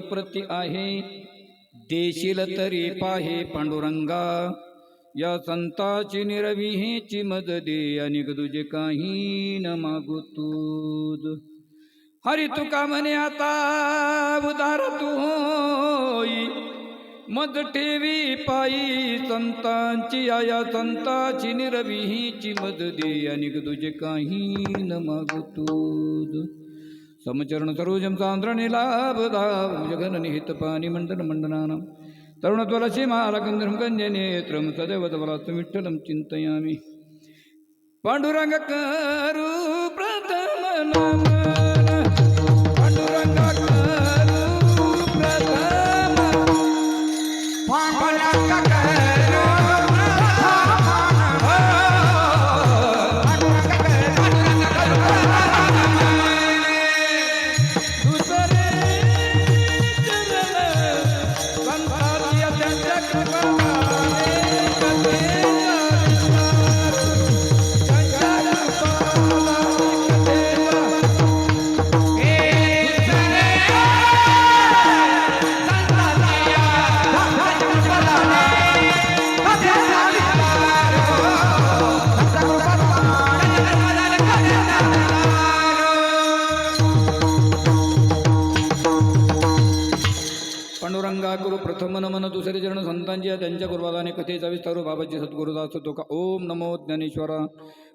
प्रति आहे देशील तरी पाहे पांडुरंगा या संताची निरविहीची मद दे आणि तुझे काही न मागू तूद हरी तुका म्हणे आता उदार तू होई मद ठेवी पायी संतांची या संताची निरविहीची मद दे आणि तुझे काही न मागू तूद समचरण सरोजम सांद्रणी लाभदाव जगन निहित पाणी मंडन मंडनानं तरुणत्वलसी मालकंद्रम कन्यनेत्रम सदैव तवलास्तु विठ्ठलं चिन्तयामि पांडुरंग करू प्रथम नमन पांडुरंग करू प्रथम पांडुरंग करू पांडुरंगा गुरु प्रथम नमन दुसरे चरण संतांची त्यांच्या गुरुवादाने कथेचा विस्तारू बाबाजी सद्गुरुदास तो का ओम नमो ज्ञानेश्वरा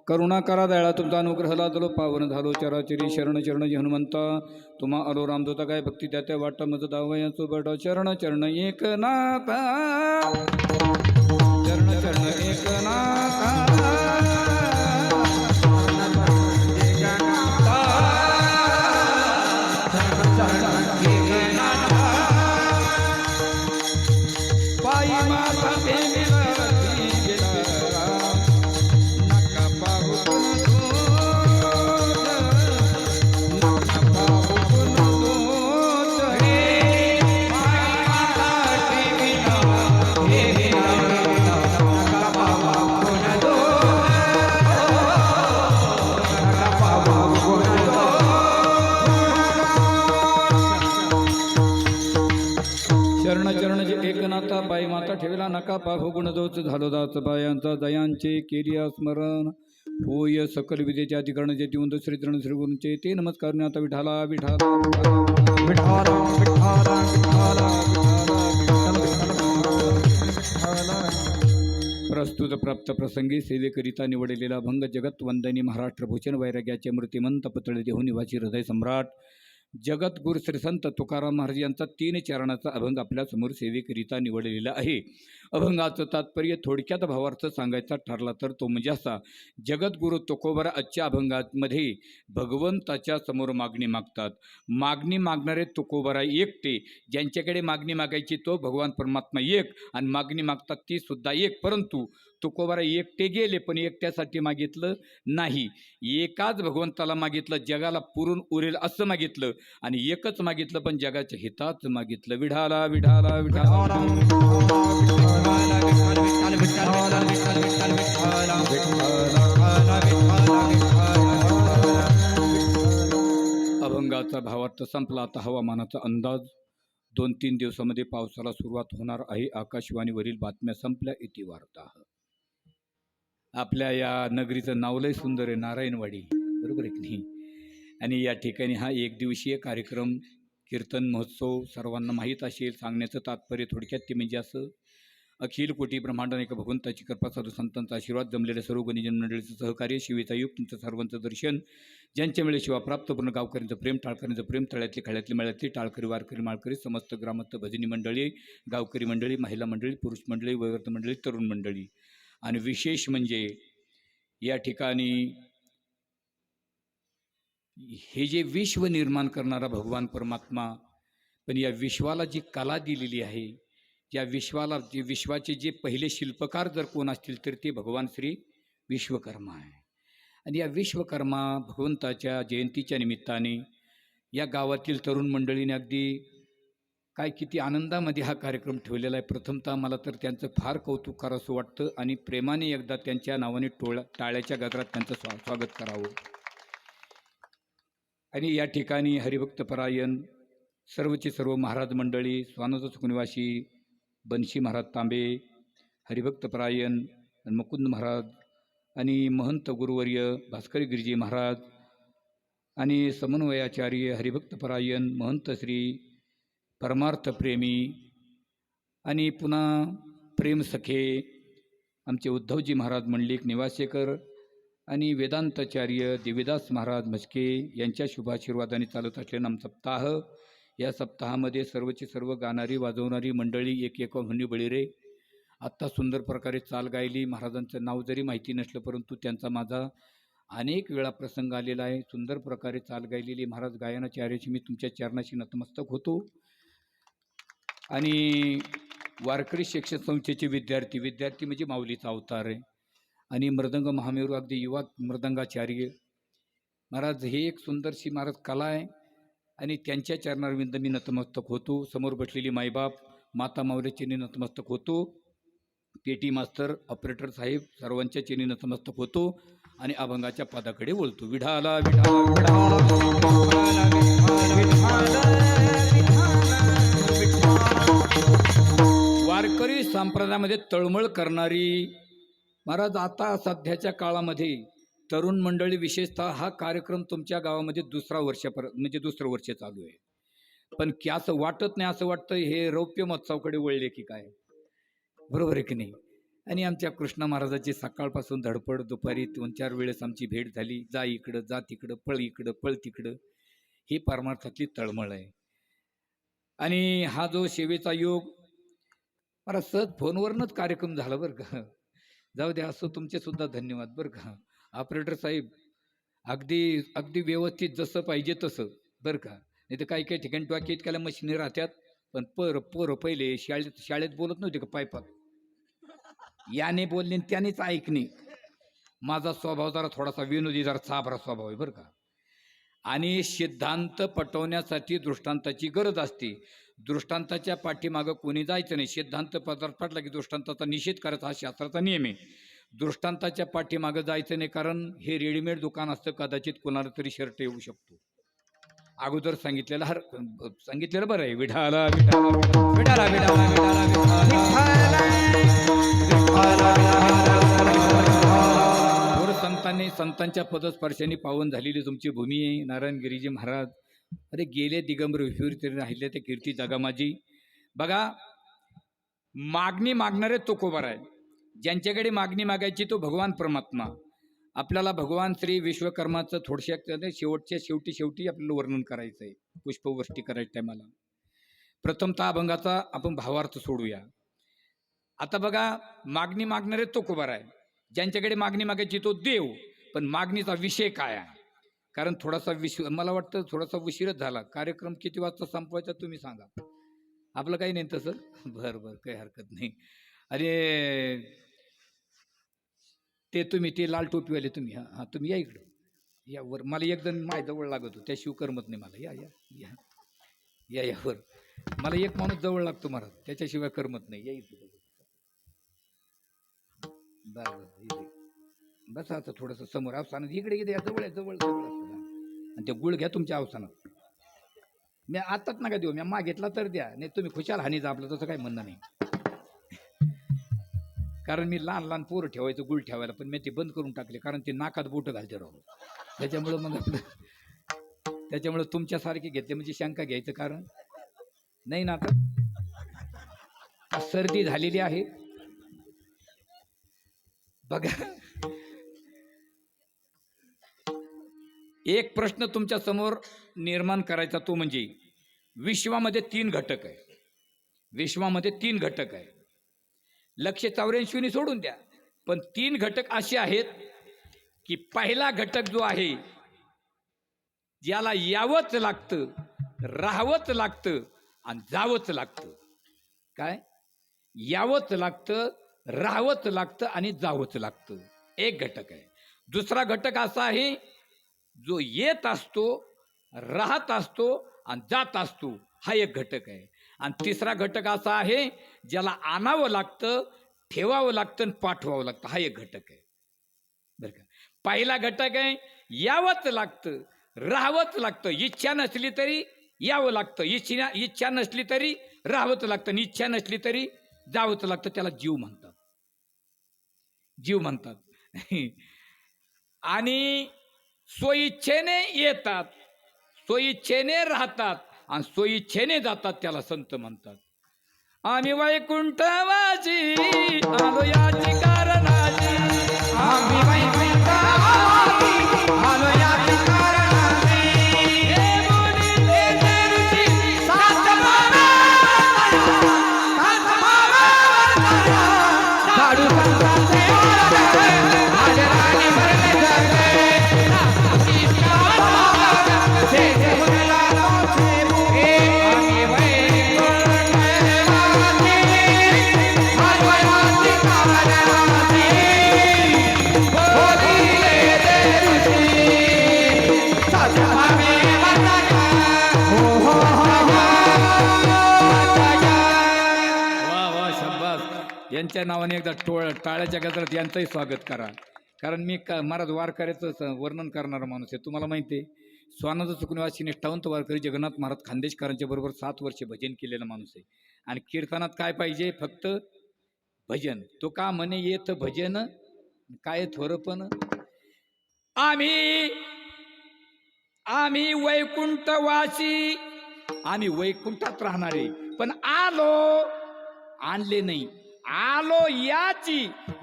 करुणा करा दयाळा तुमचा अनुग्रह लादलो पावन झालो चराचरी शरण चरणजी हनुमंता तुम्हा अलो रामदूता काय भक्ती त्या त्या वाटा मज दावया सुबट चरण चरण एक नाथा चरण चरण एक नाथा एकनाथा बाई माता ठेवला नका पाहू गुणदोष झालो दास बायांचा दयांचे केली स्मरण होय सकल विजेचे अधिकरण जे देऊन श्रीचरण श्री गुरूंचे ते नमस्कार आता विठाला विठाला प्रस्तुत प्राप्त प्रसंगी सेवेकरिता निवडलेला भंग जगत वंदनी महाराष्ट्र भूषण वैराग्याचे मूर्तिमंत पुतळे देहू निवासी हृदय सम्राट जगद्गुरु श्री संत तुकाराम महाराज यांचा 3 चरणाचा अभंग आपल्या समोर सेवेकरिता निवडलेला आहे. अभंगाचं तात्पर्य थोडक्यात भावार्थ सांगायचा ठरला तर तो म्हणजे असा: जगद्गुरु तुकोबरा आजच्या अभंगामध्ये भगवंताच्या समोर मागणी मागतात. मागणी मागणारे तुकोबरा एकटे, ज्यांच्याकडे मागणी मागायची तो भगवान परमात्मा एक, आणि मागणी मागतात ती सुद्धा एक. परंतु तुकोबरा एकटे गेले पण एकट्यासाठी मागितलं नाही, एकाच भगवंताला मागितलं, जगाला पुरून उरेल असं मागितलं, आणि एकच मागितलं पण जगाच्या हिताच मागितलं. विढाला विढाला विढाला अभंगाचा भावार्थ संपला. आता हवामानाचा अंदाज. 2-3 दिवसामध्ये पावसाला सुरुवात होणार आहे. आकाशवाणीवरील बातम्या संपल्या. इति वार्ता. आपल्या या नगरीचं नाव लय सुंदर आहे, नारायणवाडी, बरोबर आहे की नाही? आणि या ठिकाणी हा 1 दिवसीय कार्यक्रम कीर्तन महोत्सव सर्वांना माहीत असेल. सांगण्याचं तात्पर्य थोडक्यात ते म्हणजे असं, अखिल कोटी ब्रह्मांड नायक भगवंताची कृपा, साधू संतांचा आशीर्वाद, जमलेल्या सर्व गुणीजन मंडळीचं सहकार्य, शिवेचा युग, तुमचं सर्वांचं दर्शन, ज्यांच्यामुळे शिवाप्राप्त पूर्ण गावकऱ्यांचं प्रेम, टाळकऱ्यांचं प्रेम, तळ्यातली खळ्यातली मळ्यातली, टाळकरी वारकरी माळकरी, समस्त ग्रामस्थ भजनी मंडळी, गावकरी मंडळी, महिला मंडळी, पुरुष मंडळी, वयोवृद्ध मंडळी, तरुण मंडळी. आणि विशेष म्हणजे या ठिकाणी हे जे विश्व निर्माण करणारा भगवान परमात्मा, पण या विश्वाला जी कला दिलेली आहे, या विश्वाला जे विश्वाचे जे पहिले शिल्पकार जर कोण असतील तर ते भगवान श्री विश्वकर्मा आहे. आणि या विश्वकर्मा भगवंताच्या जयंतीच्या निमित्ताने या गावातील तरुण मंडळीने अगदी काय किती आनंदामध्ये हा कार्यक्रम ठेवलेला आहे. प्रथमतः मला तर त्यांचं फार कौतुक करावंसं वाटतं आणि प्रेमाने एकदा त्यांच्या नावाने टाळ्याच्या गजरात त्यांचं स्वागत करावं. आणि या ठिकाणी हरिभक्तपरायण सर्वचे सर्व महाराज मंडळी, स्वानंद सुखनिवासी बनशी महाराज तांबे, हरिभक्तपरायण मुकुंद महाराज आणि महंत गुरुवर्य भास्करी गिरिजी महाराज आणि समन्वयाचार्य हरिभक्तपरायण महंत श्री परमार्थप्रेमी आणि पुन्हा प्रेमसखे आमचे उद्धवजी महाराज मंडलिक निवासेकर आणि वेदांताचार्य देवीदास महाराज म्हस्के यांच्या शुभाशीर्वादाने चालत असलेला आमचा सप्ताह. या सप्ताहामध्ये सर्वची सर्व गाणारी वाजवणारी मंडळी एक एक म्हणी बळीरे आत्ता सुंदर प्रकारे चाल गायली. महाराजांचं नाव जरी माहिती नसलं परंतु त्यांचा माझा अनेक वेळा प्रसंग आलेला आहे. सुंदर प्रकारे चाल गायलेली महाराज गायनाच्या आर्याची मी तुमच्या चरणाशी नतमस्तक होतो. आणि वारकरी शिक्षण संस्थेचे विद्यार्थी म्हणजे माऊलीचा अवतार आहे. आणि मृदंग महामेरू अगदी युवा मृदंगाचार्य महाराज, हे एक सुंदरशी महाराज कला आहे आणि त्यांच्या चरणारविंद मी नतमस्तक होतो. समोर बसलेली माईबाप माता माऊलीची नतमस्तक होतो. पेटी मास्तर ऑपरेटर साहेब सर्वांच्या चिनी नतमस्तक होतो आणि अभंगाच्या पदाकडे बोलतो. विठाला वारकरी संप्रदायामध्ये तळमळ करणारी महाराज, आता सध्याच्या काळामध्ये तरुण मंडळी विशेषतः हा कार्यक्रम तुमच्या गावामध्ये दुसरं वर्ष चालू आहे. पण की असं वाटत नाही, असं वाटतं हे रौप्य महोत्सवाकडे वळले की काय, बरोबर आहे की नाही. आणि आमच्या कृष्णा महाराजाची सकाळपासून धडपड, दुपारी 2-4 वेळेस आमची भेट झाली. जा इकडं, जा तिकडं, पळ तिकडं, ही परमार्थातली तळमळ आहे. आणि हा जो सेवेचा योग मला सहज फोनवरनंच कार्यक्रम झाला बरं का. जाऊ द्या, असं तुमचे सुद्धा धन्यवाद बरं का. ऑपरेटर साहेब अगदी व्यवस्थित जसं पाहिजे तसं बरं का. नाही तर काही ठिकाणी टॉकी इतक्याला मशिनी राहतात. पण पोरं पहिले शाळेत बोलत नव्हते का पायपात, याने बोलणे त्यानेच ऐकणे. माझा स्वभाव जरा थोडासा विनोदी, जरा चाभरा स्वभाव आहे बरं का. आणि सिद्धांत पटवण्यासाठी दृष्टांताची गरज असते. दृष्टांताच्या पाठीमागं कोणी जायचं नाही. सिद्धांत पदार्थ पडला की दृष्टांताचा निषेध करायचा हा शास्त्राचा नियम आहे. दृष्टांताच्या पाठीमागं जायचं नाही, कारण हे रेडीमेड दुकान असतं. कदाचित कोणाला तरी शर्ट येऊ शकतो. अगोदर सांगितलेलं बरं आहे. विठाला संतांच्या पदस्पर्शाने पावन झालेली तुमची भूमी आहे नारायणगिरीजी महाराज. अरे गेले दिगंबर विश्वर तरी राहिले ते कीर्ती जगामाजी. बघा, मागणी मागणारे तो कोबार आहे. ज्यांच्याकडे मागणी मागायची तो भगवान परमात्मा. आपल्याला भगवान श्री विश्वकर्माचं थोडक्यात शेवटी आपल्याला वर्णन करायचं आहे. पुष्पवृष्टी करायच्या टायमाला प्रथमतः अभंगाचा आपण भावार्थ सोडूया. आता बघा, मागणी मागणारे तो कोबार आहे. ज्यांच्याकडे मागणी मागायची तो देव. पण मागणीचा विषय काय आहे? कारण मला वाटतं थोडासा उशीरच झाला. कार्यक्रम किती वाजता संपवायचा तुम्ही सांगा. आपलं काही नाही तसं. बरं काही हरकत नाही. अरे ते लाल टोपीवाले तुम्ही, हां तुम्ही या इकडं, या वर. मला एक जण जवळ लागत होतो, त्याशिवाय करमत नाही मला. या वर. मला एक माणूस जवळ लागतो महाराज, त्याच्याशिवाय करमत नाही. या इकडे बरं बस. आता थोडंसं समोर अवसानात इकडे जवळ आणि ते गुळ घ्या तुमच्या अवसानात. मी आताच नका देऊ, मी मागितला तर द्या, नाही तुम्ही खुशाल हानीचा. आपलं तसं काही म्हणणं नाही. कारण मी लहान पोरं ठेवायचं गुळ ठेवायला, पण मी ते बंद करून टाकले. कारण ते नाकात बोटं घालते राहू. त्याच्यामुळं मग आपलं त्याच्यामुळे तुमच्यासारखे घेतले म्हणजे शंका घ्यायचं कारण नाही ना. आता सर्दी झालेली आहे बघा. एक प्रश्न तुमच्या समोर निर्माण करायचा तो म्हणजे विश्वामध्ये 3 घटक आहे. विश्वामध्ये 3 घटक आहे. लक्ष्य 84 सोडून द्या, पण 3 घटक असे आहेत की पहिला घटक जो आहे ज्याला यावंच लागतं, राहावंच लागतं आणि जावंच लागतं. काय? यावंच लागतं, राहावंच लागतं आणि जावंच लागतं. एक घटक आहे. दुसरा घटक असा आहे जो येत असतो, राहत असतो आणि जात असतो. हा एक घटक आहे. आणि तिसरा घटक असा आहे ज्याला आणावं लागतं, ठेवावं लागतं आणि पाठवावं लागतं. हा एक घटक आहे बरं का. पहिला घटक आहे यावंच लागतं, राहावंच लागतं. इच्छा नसली तरी यावं लागतं, इच्छा नसली तरी राहावंच लागतं, इच्छा नसली तरी जावंच लागतं. त्याला जीव म्हणतात. जीव म्हणतात. आणि स्वइच्छेने येतात, स्वइच्छेने राहतात आणि स्वइच्छेने जातात. त्याला संत म्हणतात. आम्ही वैकुंठवासी आलो याची कारणाची, आम्ही वैकुंठवासी आलो याची कारणाची. हे बोलिले ते ऋषी सात बारा, सात बारा साडू संतांचे राणी भरले जगले. यांच्या नावाने एकदा टाळ्याच्या गजरात यांचंही स्वागत करा. कारण मी महाराज वारकऱ्याचं वर्णन करणारा माणूस आहे. तुम्हाला माहिती आहे, स्वानंद सुखनिवासी निष्ठावंत वारकरी जगन्नाथ महाराज खानदेशकरांच्या बरोबर 7 वर्ष भजन केलेला माणूस आहे. आणि कीर्तनात काय पाहिजे? फक्त भजन. तो का म्हणे येत भजन काय थोरपण. आम्ही वैकुंठवासी, आम्ही वैकुंठात राहणारे, पण आणले नाही, आलो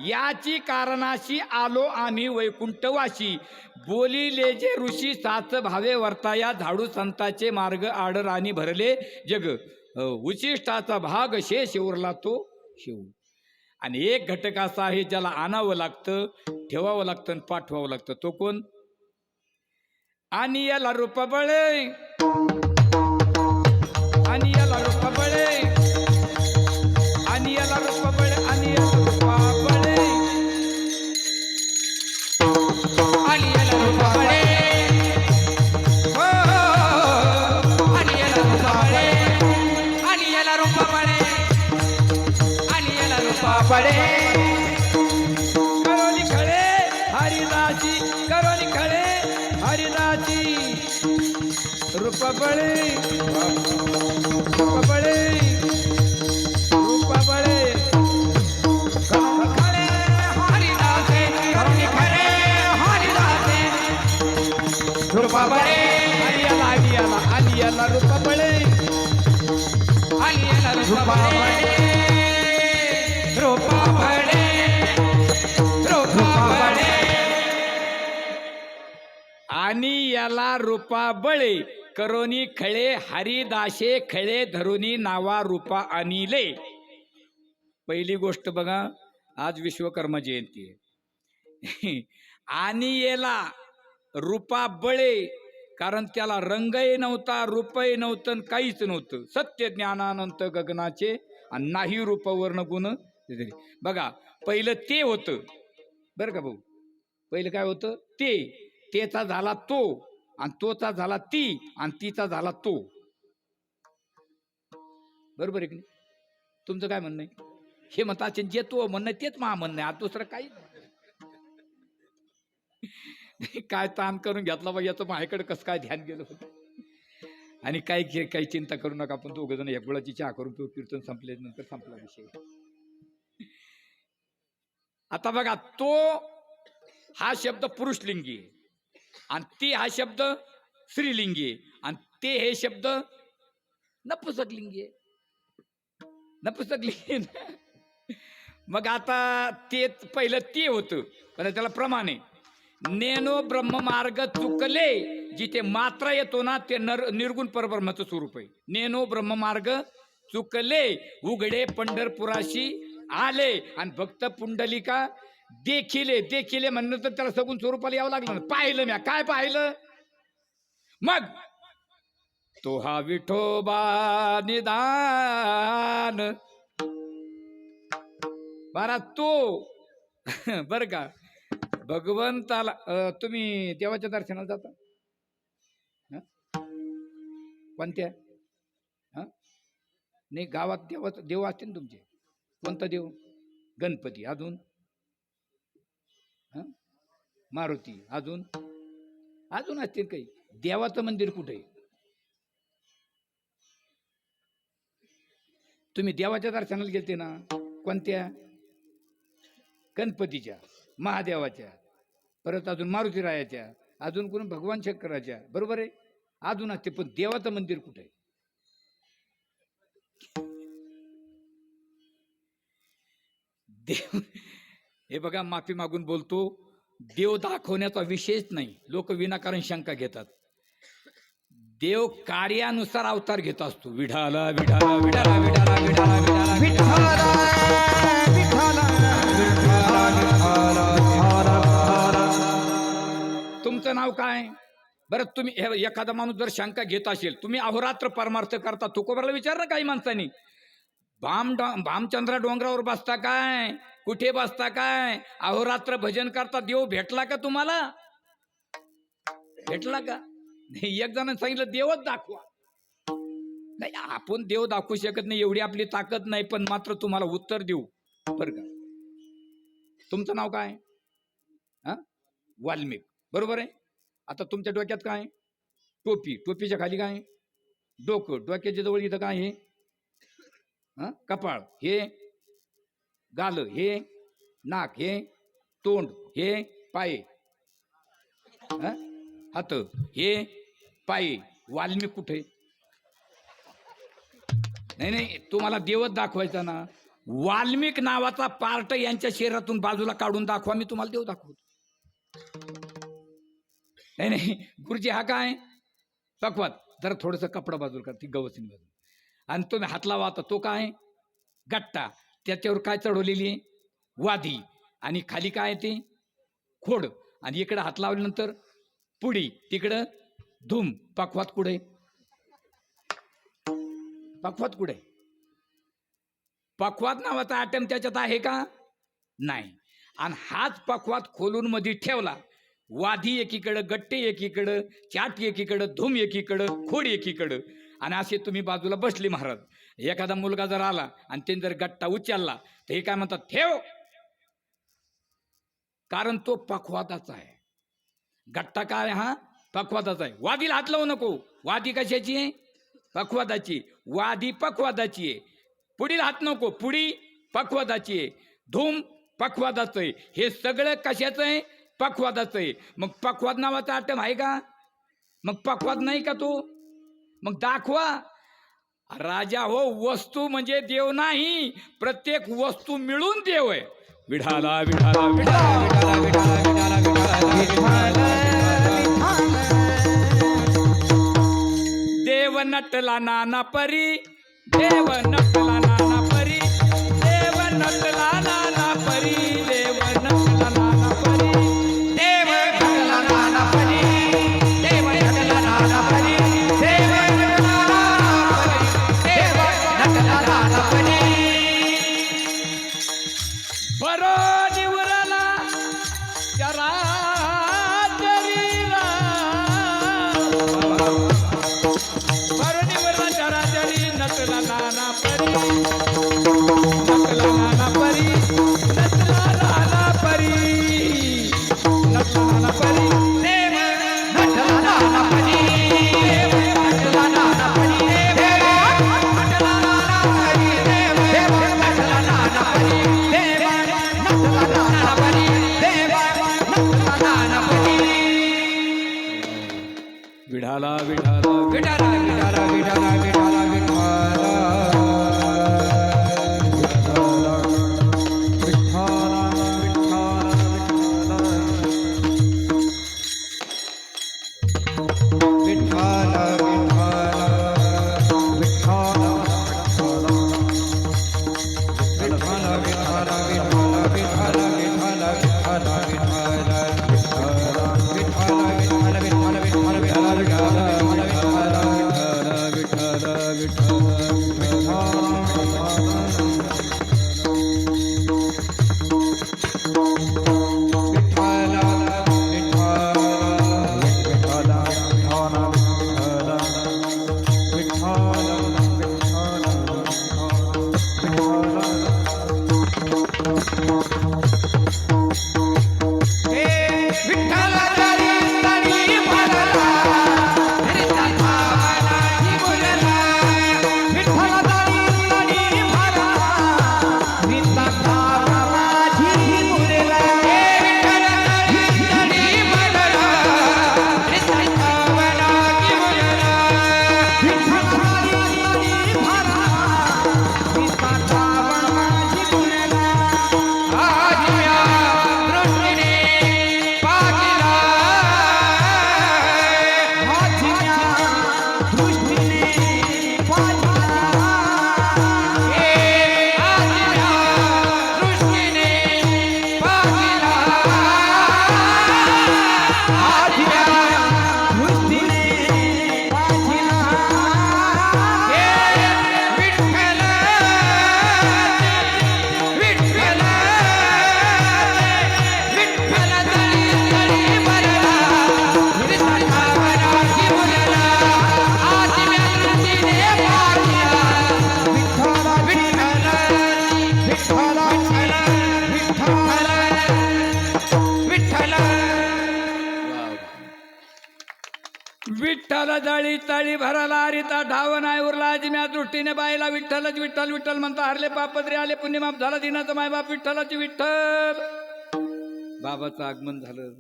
याची कारणाशी आलो आम्ही वैकुंठवासी. बोलिले जे ऋषी साच भावे वर्ताया, झाडू संताचे मार्ग आड राणी भरले जग. उचिष्टाचा भाग शेष उरला तो शिव. आणि एक घटक असा आहे ज्याला आणावं लागतं, ठेवावं लागतं आणि पाठवावं लागतं. तो कोण? आणि याला रूप बळे, आणि याला रूप बळे, आणि याला रूप बळे, आणि याला रूप बळे, आणि याला रूप बळे, हो आणि याला रूप बळे, आणि याला रूप बळे, आणि याला रूप बळे. करोनी खळे हरिदासी, करोनी खळे हरिदासी. रूप बळे, रूप बळे, रूप बळे. करोनी खळे हरिदासे, करोनी खळे हरिदासे. रूप बळे, आणि याला रूप बळे, आणि याला रूप बळे, रूप बळे, रूप बळे. आणि याला रूपा बळे, करोनी खळे हरिदासे, खळे धरुनी नावा रूपा अनिले. पहिली गोष्ट बघा, आज विश्वकर्मा जयंती आहे. आणि याला रूपा बळे, कारण त्याला रंगही नव्हता, रूपही नव्हतं, काहीच नव्हतं. सत्य ज्ञानानंत गगनाचे आणि नाही रूप वर्ण गुण. बघा, पहिलं ते होतं बरं का भाऊ. पहिलं काय होतं? तेचा झाला तो, आणि तोचा झाला ती, आणि तीचा झाला तो. बरोबर आहे की नाही? तुमचं काय म्हणणं आहे? हे म्हणतात जे तो म्हणणं तेच मा म्हणणं आहे, आज दुसरं काही काय ताण करून घेतला बघ, याचं माझ्याकडे कसं काय ध्यान गेलं होतं. आणि काही चिंता करू नका, आपण दोघ जण एक गुळाची चहा करून तो कीर्तन संपल्यानंतर संपला विषय. आता बघा, तो हा शब्द पुरुषलिंगी आणि ती हा शब्द स्त्रीलिंगी आहे. आणि ते हे शब्द नपुसकलिंगी आहे. नपुसकलिंगी आहे ना. मग आता ते पहिलं ते होतं, पण त्याला प्रमाण आहे. नेनो ब्रह्ममार्ग चुकले, जिथे मात्रा येतो ना ते निर्गुण परब्रह्माचं स्वरूप आहे. नेनो ब्रह्ममार्ग चुकले, उघडे पंढरपुराशी आले. आणि भक्त पुंडलिका देखिले, देखिले म्हणलं तर त्याला सगुण स्वरूपाला यावं लागलं ना. पाहिलं म्या, काय पाहिलं? मग तो हा विठोबा निदान बारा तो बर का भगवंताला. तुम्ही देवाच्या दर्शनाला जाता? कोणत्या? नाही, गावात देव असते ना तुमचे. कोणता देव? गणपती. अजून मारुती. अजून अजून असतील काही. देवाचं मंदिर कुठे आहे? तुम्ही देवाच्या दर्शनाला गेलते ना, कोणत्या? गणपतीच्या, महादेवाच्या, परत अजून मारुतीरायाच्या, अजून कोण भगवान शंकराच्या, बरोबर आहे. अजून असते, पण देवाचं मंदिर कुठे आहे? देव हे बघा, माफी मागून बोलतो, देव दाखवण्याचा विषयच नाही. लोक विनाकारण शंका घेतात. देव कार्यानुसार अवतार घेत असतो. विठाला विठाला विठाला विठाला विठाला विठाला विठाला. तुमचं नाव काय? बरं, तुम्ही एखादा माणूस जर शंका घेत असेल, तुम्ही अहोरात्र परमार्थ करता, तुकोबाला विचारलं काही माणसांनी, भामचंद्रा डोंगरावर बसता काय, कुठे बसता काय, अहोरात्र भजन करता, देव भेटला का तुम्हाला? भेटला का? नाही. एक जणांनी सांगितलं देवच दाखवा. नाही, आपण देव दाखवू शकत नाही, एवढी आपली ताकद नाही, पण मात्र तुम्हाला उत्तर देऊ बरं का. तुमचं नाव काय? वाल्मिक, बरोबर आहे. आता तुमच्या डोक्यात काय? टोपी. टोपीच्या खाली काय? डोकं. डोक्याच्या जवळ इथं काय आहे? कपाळ. हे गाल, हे नाक, हे तोंड, हे पाय, हात, हे पाय. वाल्मिक कुठे? नाही नाही, तुम्हाला देवच दाखवायचा ना. वाल्मिक नावाचा पार्ट यांच्या शरीरातून बाजूला काढून दाखवा, मी तुम्हाला देव दाखवतो. नाही नाही, गुरुजी हा काय? पकवात. जरा थोडंसं कपडा बाजूला कर, ती गवसणी बाजू. आणि तुम्ही हात लावा, आता तो काय? गट्टा. त्याच्यावर काय चढवलेली आहे? वादी. आणि खाली काय ते? खोड. आणि इकडे हात लावल्यानंतर पुडी, तिकडं धूम. पकवात कुठे? पकवात कुठे? पकवात नावाचा आयटम त्याच्यात आहे का? नाही. आणि हाच पकवात खोलून मध्ये ठेवला, वादी एकीकडं, गट्टे एकीकडं, चाट एकीकडं, धूम एकीकडं, खोड एकीकडं, आणि असे तुम्ही बाजूला बसले महाराज. एखादा मुलगा जर आला आणि त्याने जर गट्टा उचलला तर हे काय म्हणतात? ठेव. कारण तो पखवादाचा आहे. गट्टा काय? हा पखवादाचा आहे. वादीला हात लावू नको. वादी कशाची आहे? पखवादाची. वादी पखवादाची आहे. पुढील हात नको. पुढी पखवादाची आहे. धूम पखवादाचं आहे. हे सगळं कशाचं आहे? पखवादाचं आहे. मग पखवाद नावाचा आयटम आहे का? मग पखवाद नाही का तो? मग दाखवा. राजा हो, वस्तू म्हणजे देव नाही, प्रत्येक वस्तू मिळून देव आहे. विठाला विठाला विठाला विठाला विठाला विठाला. देव नटला नाना परी, देव नटला नाना परी, देव नटला नाना परी, देव नटला नाना परी, देव नटला नाना परी, देव नटला नाना परी, देव नटला नाना परी. बरो निवरला चराचरीला, बरो निवरला चराचरी, नटला नाना परी, नटला नाना परी, नटला नाना परी, नटला नाना परी, देव नटला नाना परी, देव नटला नाना परी, देव नटला नाना परी, देव नटला नाना परी, देव नटला नाना परी, देव नटला नाना परी. विठाला विठाला विठाला विठाला विठाला विठाला विठ्ठल जळी तळी भराला रिता ढाव नाही उरला आजम्या दृष्टीने बाईला विठ्ठलच विठ्ठल विठ्ठल म्हणता हरले पापद्रे आले पुण्यमाप झाला दिनाचं मायबाप विठ्ठलाची विठ्ठल. बाबाचं आगमन झालं.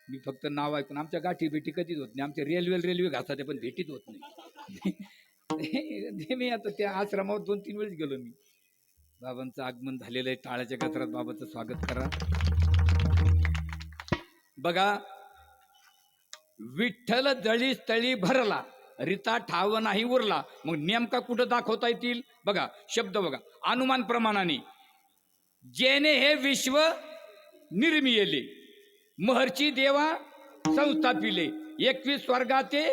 मी फक्त नाव ऐकून आमच्या गाठी भेटी कधीच होत नाही. आमच्या रेल्वे घासाच्या पण भेटीत होत नाही. मी आता त्या आश्रमावर 2-3 वेळेस गेलो मी. बाबांचं आगमन झालेलं आहे. टाळ्याच्या गजरात बाबाचं स्वागत करा. बघा, विठ्ठल जळी तळी भरला रिता ठाव नाही उरला. मग नेमका कुठं दाखवता येतील? बघा शब्द बघा. अनुमान प्रमाणाने जेने हे विश्व निर्मिले महर्षी देवा संस्थापिले 21 स्वर्गाचे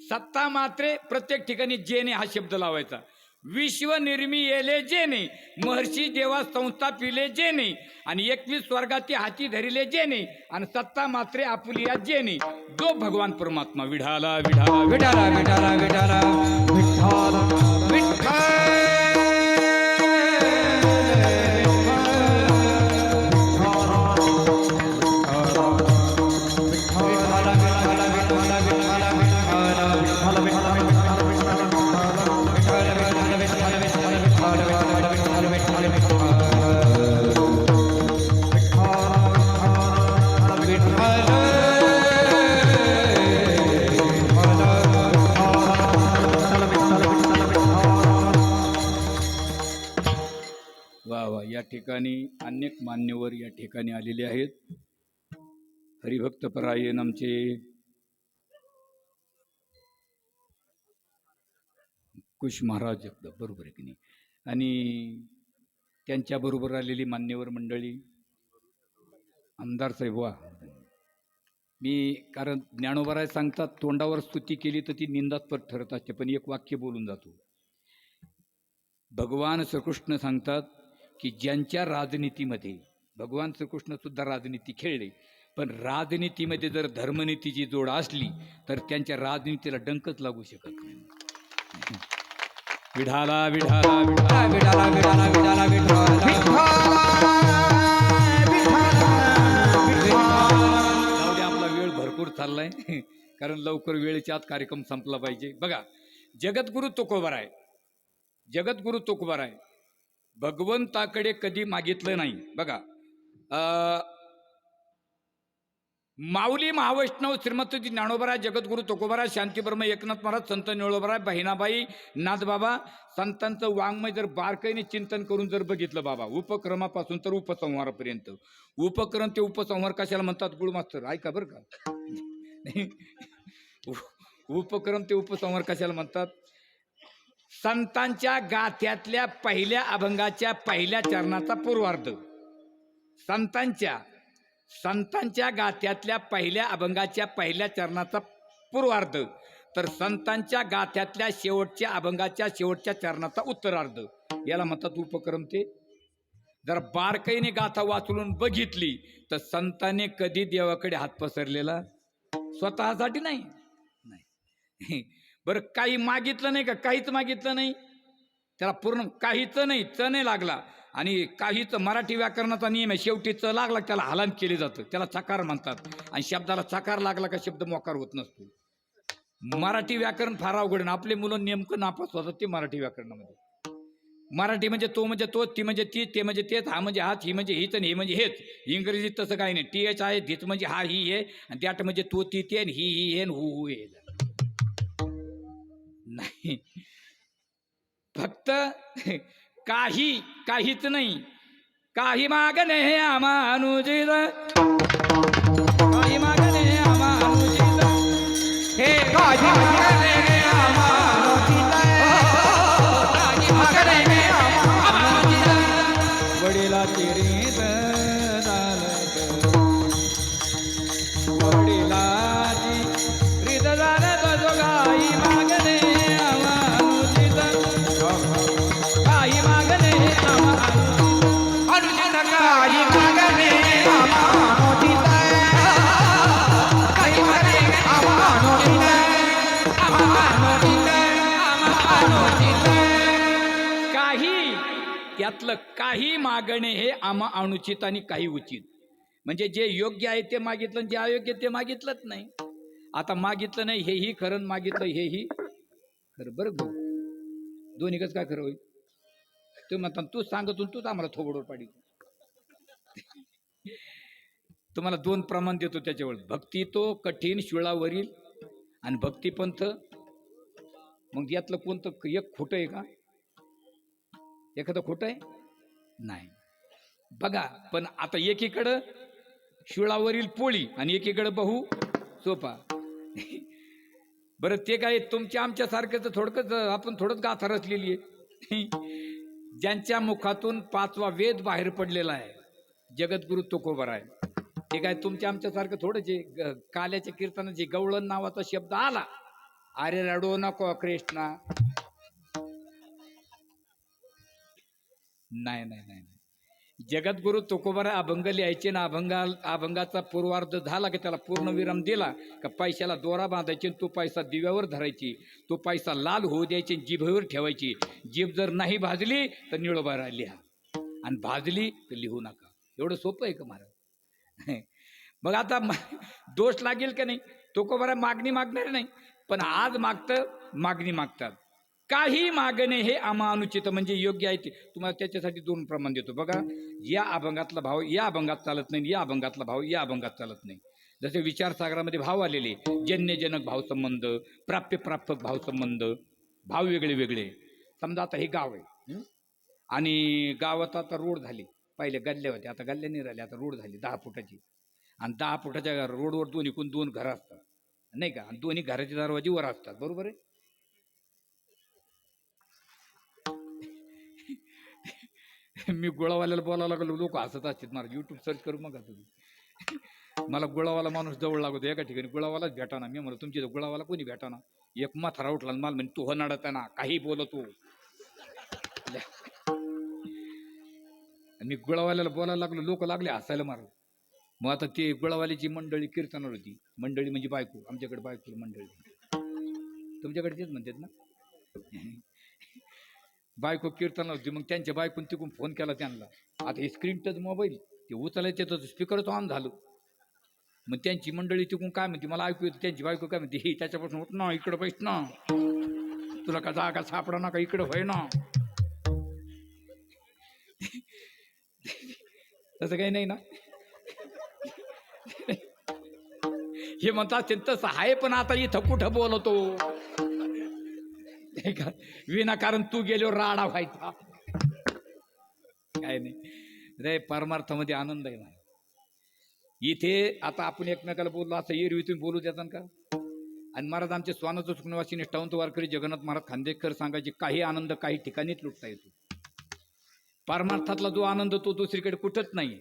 सत्ता मात्रे. प्रत्येक ठिकाणी जेने हा शब्द लावायचा. विश्व निर्मिले जेने महर्षी देवा संस्थापिले जेने आणि 21 स्वर्गाचे हाती धरिले जेने आणि सत्ता मात्रे आपुलिया जेने जो भगवान परमात्मा. विठाला विठाला विठाला विठाला विठाला विठ्ठल विठ्ठल. या ठिकाणी अनेक मान्यवर या ठिकाणी आलेले आहेत. हरिभक्त परायण आमचे कुश महाराज बरोबर आहे की नाही, आणि त्यांच्याबरोबर आलेली मान्यवर मंडळी, आमदार साहेब. वा, मी कारण ज्ञानोबराय सांगतात तोंडावर स्तुती केली तर ती निंदास्पद ठरत असते, पण एक वाक्य बोलून जातो. भगवान श्रीकृष्ण सांगतात की ज्यांच्या राजनीतीमध्ये, भगवान श्रीकृष्ण सुद्धा राजनीती खेळले, पण राजनीतीमध्ये जर धर्मनीतीची जोड असली तर त्यांच्या राजनीतीला डंकच लागू शकत नाही. विठाला विठाला विठाला विठाला विठाला विठाला विठाला. आपला वेळ भरपूर चाललाय कारण लवकर वेळेच्या आत कार्यक्रम संपला पाहिजे. बघा, जगद्गुरु तुकोबाराय, जगद्गुरु तुकोबाराय भगवंताकडे कधी मागितलं नाही. बघा, माऊली महावैष्णव श्रीमती ज्ञानोबराय जगद्गुरु तुकोबाराय शांतीब्रह्म एकनाथ महाराज संत निळोबराय बहिणाबाई नाथबाबा संतांचं वाङ्मय जर बारकाईने चिंतन करून जर बघितलं बाबा, उपक्रमापासून तर उपसंहारापर्यंत. उपक्रम ते उपसंहार कशाला म्हणतात गुळमास्तर ऐका बरं का. उपक्रम ते उपसंहार कशाला म्हणतात. संतांच्या गाथ्यातल्या पहिल्या अभंगाच्या पहिल्या चरणाचा पूर्वार्ध. संतांच्या गाथ्यातल्या पहिल्या अभंगाच्या पहिल्या चरणाचा पूर्वार्ध, तर संतांच्या गाथ्यातल्या शेवटच्या अभंगाच्या शेवटच्या चरणाचा उत्तरार्ध. याला म्हणतात उपक्रम. ते जर बारकाईने गाथा वाचून बघितली तर संतांनी कधी देवाकडे हात पसरलेला स्वतःसाठी नाही. बरं काही मागितलं नाही का, काहीच मागितलं नाही त्याला, पूर्ण काहीच नाही, च नाही लागला. आणि काहीच मराठी व्याकरणाचा नियम आहे, शेवटी च लागला त्याला हलांत केले जातं, त्याला चकार म्हणतात. आणि शब्दाला चकार लागला का शब्द मोकार होत नसतो. मराठी व्याकरण फार अवघड. आपले मुलं नेमकं नापास होतात ते मराठी व्याकरणामध्ये. मराठी म्हणजे तो म्हणजे तो, ती म्हणजे ती, ते म्हणजे तेच, हा म्हणजे हाच, ही म्हणजे हीच, आणि हे म्हणजे हेच. इंग्रजीत तसं काही नाही. TH आहे, धीच म्हणजे हा ही हे, आणि त्यात म्हणजे तो ती ते, आणि ही हे, हु हे नाही. फक्त काहीच नाही. काही मागणे हे अनुचित, काही मागणे हे अनुचित, हे काही मागणे हे अनुचित, काही मागणे हे अनुचित. वडिलाची रीत वडिलाची रीत झालं तो काही मागणे अनुचित, काही मागणे अनुचित, काही मागणे अनुचित, काही मागणे अनुचित. काही त्यातलं काही मागणे हे अनुचित आणि काही उचित. म्हणजे जे योग्य आहे ते मागितलं, जे अयोग्य ते मागितलंच नाही. आता मागितलं नाही हेही खरं, मागितलं हेही खरं. बरं भाऊ, दोन्ही कसं काय खरं होईल. तुम्ही म्हणता तूच सांगतून तूच आम्हाला थोबडवर पाडी. तुम्हाला दोन प्रमाण देतो त्याच्यावर. भक्ती तो कठीण शिळावरील आणि भक्तिपंथ. मग यातलं कोणतं एक खोटं आहे का, एखादं खोटं आहे नाही. बघा पण आता एकीकडं शिळावरील पोळी आणि एकीकडं बहु सोपा. बरं ते काय तुमच्या आमच्यासारखं थोडकंच, आपण थोडंच गाथा रचलेली आहे. ज्यांच्या मुखातून 5वा वेद बाहेर पडलेला आहे, जगद्गुरु तुकोबाराय, ते काय तुमच्या आमच्यासारखं थोडंच आहे. काल्याच्या कीर्तनाची गवळण नावाचा शब्द आला, अरे रडो नको कृष्णा. नाही नाही नाही. जगद्गुरु तुकोबाराय अभंग लिहायचे ना, अभंगाचा पूर्वार्ध झाला की त्याला पूर्ण विराम दिला का पैशाला दोरा बांधायचे, तो पैसा दिव्यावर धरायची, तो पैसा लाल होऊ द्यायची, जिभेवर ठेवायची. जीभ जर नाही भाजली तर निळोबाराय लिहा, आणि भाजली तर लिहू नका. एवढं सोपं आहे का महाराज. मग आता दोष लागेल का नाही. तुकोबाराय मागणी मागणार नाही, पण आज मागणी मागतात. काही मागणे हे अनुचित म्हणजे योग्य आहे ते. तुम्हाला त्याच्यासाठी 2 प्रमाण देतो बघा. या अभंगातला भाव या अभंगात चालत नाही, या अभंगातला भाव या अभंगात चालत नाही. जसे विचारसागरामध्ये भाव आलेले, जन्यजनक भावसंबंध, प्राप्यप्रापक भावसंबंध, भाव वेगळे वेगळे. समजा आता हे गाव आहे आणि गावात आता रोड झाली. पहिले गल्ल्या होत्या, आता गल्ल्या नाही राहिल्या, आता रोड झाली 10 फुटाची. आणि 10 फुटाच्या रोडवर दोन्हीकडून 2 घरं असतात नाही का, आणि दोन्ही घराचे दरवाजे वर असतात. बरोबर आहे. मी गोळावाल्याला बोलायला लागलो, लोक हसत असतात. मला YouTube सर्च करू मग आता. मला गोळावाला माणूस जवळ लागतो. एका ठिकाणी गोळावालाच भेटाना. मी म्हणलं तुमच्या गोळावाला कोणी भेटाना. एक माथारा उठला मला म्हणजे तू होणारच आहे ना, काही बोलतो. मी गोळावाल्याला बोलायला लागलो, लोक लागले हसायला मारलं. मग आता ते गोळावाल्याची मंडळी कीर्तनावर होती. मंडळी म्हणजे बायको, आमच्याकडे बायको मंडळी, तुमच्याकडे तेच म्हणतात ना. बायको कीर्तनावर होती. मग त्यांच्या बायकोन तिकडून फोन केला त्यांना. आता हे स्क्रीन टच मोबाईल ते उचलायचे तर स्पीकरच ऑन झालं. मग त्यांची मंडळी तिकडून काय म्हणते मला ऐकू येतं. त्यांची बायको काय म्हणते, हे त्याच्यापासून उठ ना, इकडं बैठ ना, तुला का जागा सापडा ना का, इकडं होय ना. तसं काही नाही ना. हे म्हणतात ते तसं आहे, पण आता इथं कुठं बोलतो नाही का, विनाकारण तू गेलो राडा व्हायचा. काय नाही रे, परमार्थामध्ये आनंद आहे मला. इथे आता आपण एकमेकाला बोललो असं एरवीतून बोलू देतात का? आणि महाराज आमचे स्वानाचं सुखनिवासी निष्ठावंत वारकरी जगन्नाथ महाराज खांदेकर सांगायचे, काही आनंद काही ठिकाणीच लुटता येतो. परमार्थातला जो आनंद तो दुसरीकडे कुठंच नाही.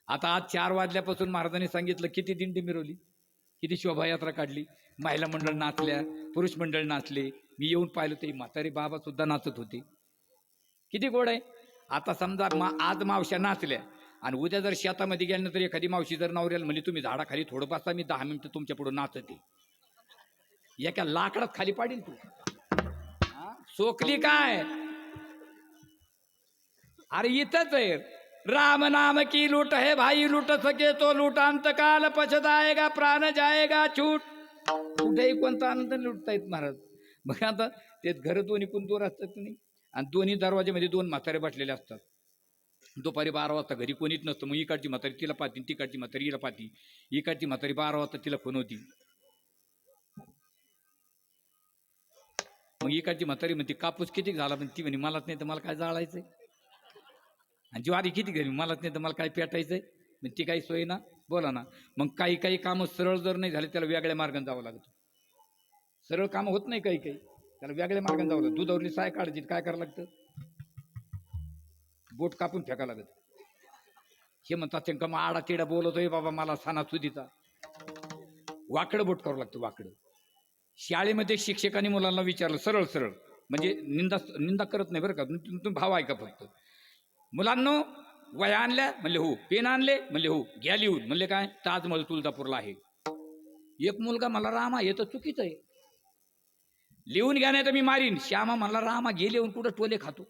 आता आज 4 वाजल्यापासून महाराजांनी सांगितलं किती दिंडी मिरवली, किती शोभायात्रा काढली, महिला मंडळ नाचल्या, पुरुष मंडळ नाचले. मी येऊन पाहिलं ते म्हातारी बाबा सुद्धा नाचत होते. किती गोड आहे. आता समजा आज मावश्या नाचल्या आणि उद्या जर शेतामध्ये गेल्यानंतर एखादी मावशी जर नवऱ्याला म्हणली तुम्ही झाडाखाली थोडं बसा, मी 10 मिनिटं तुमच्या पुढे नाचते, एका लाकडात खाली पाडील तू. सोकली काय? अरे इथंच आहे, राम नाम की लूट है भाई, लूट सके तो लूटांत काल, पछताएगा प्राण जाएगा छूट. कुठेही कोणता आनंद लुटता येत महाराज. बघ आता ते घर दोन्ही कोण दूर असतात नाही, आणि दोन्ही दरवाज्यामध्ये 2 म्हातारे बसलेले असतात. दुपारी 12 वाजता घरी कोणीच नसतं. मग इकडची म्हातारी तिला पाहती, तिकडची म्हातारी हिला पाहती. इकडची म्हातारी 12 वाजता तिला फोन होती. मग इकडची म्हातारी म्हणते कापूस किती झाला, पण ती म्हणे मलाच नाही तर मला काय जाळायचंय. आणि ज्वारी किती घरी, मलाच नाही तर मला काय पेटायचंय. मग ती काही सोय ना, बोला ना. मग काही काही कामं सरळ जर नाही झाले त्याला वेगळ्या मार्गाने जावं लागतं. सरळ कामं होत नाही काही काही, त्याला वेगळ्या मार्गाने जावं लागतं. दुधावरली साय काढायची, काय करावं लागतं, बोट कापून फेकावं लागत. हे म्हणतात ते का मग आडा तिडा बोलतोय बाबा मला सणासुदीचा, वाकडं बोट करावं लागतं, वाकडं. शाळेमध्ये शिक्षकांनी मुलांना विचारलं सरळ सरळ, म्हणजे निंदा करत नाही बरं का, तुम्ही भाव ऐका फक्त. मुलांनो वया आणल्या म्हणले हो, पेन आणले म्हणले हो, घ्या लिहून. म्हणले काय, ताजमहल तुळजापूरला आहे. एक मुलगा मला रामा हे तर चुकीचं आहे, लिहून घ्या नाही तर मी मारीन. श्यामा म्हणला रामा घे लिहून, कुठं टोले खातो.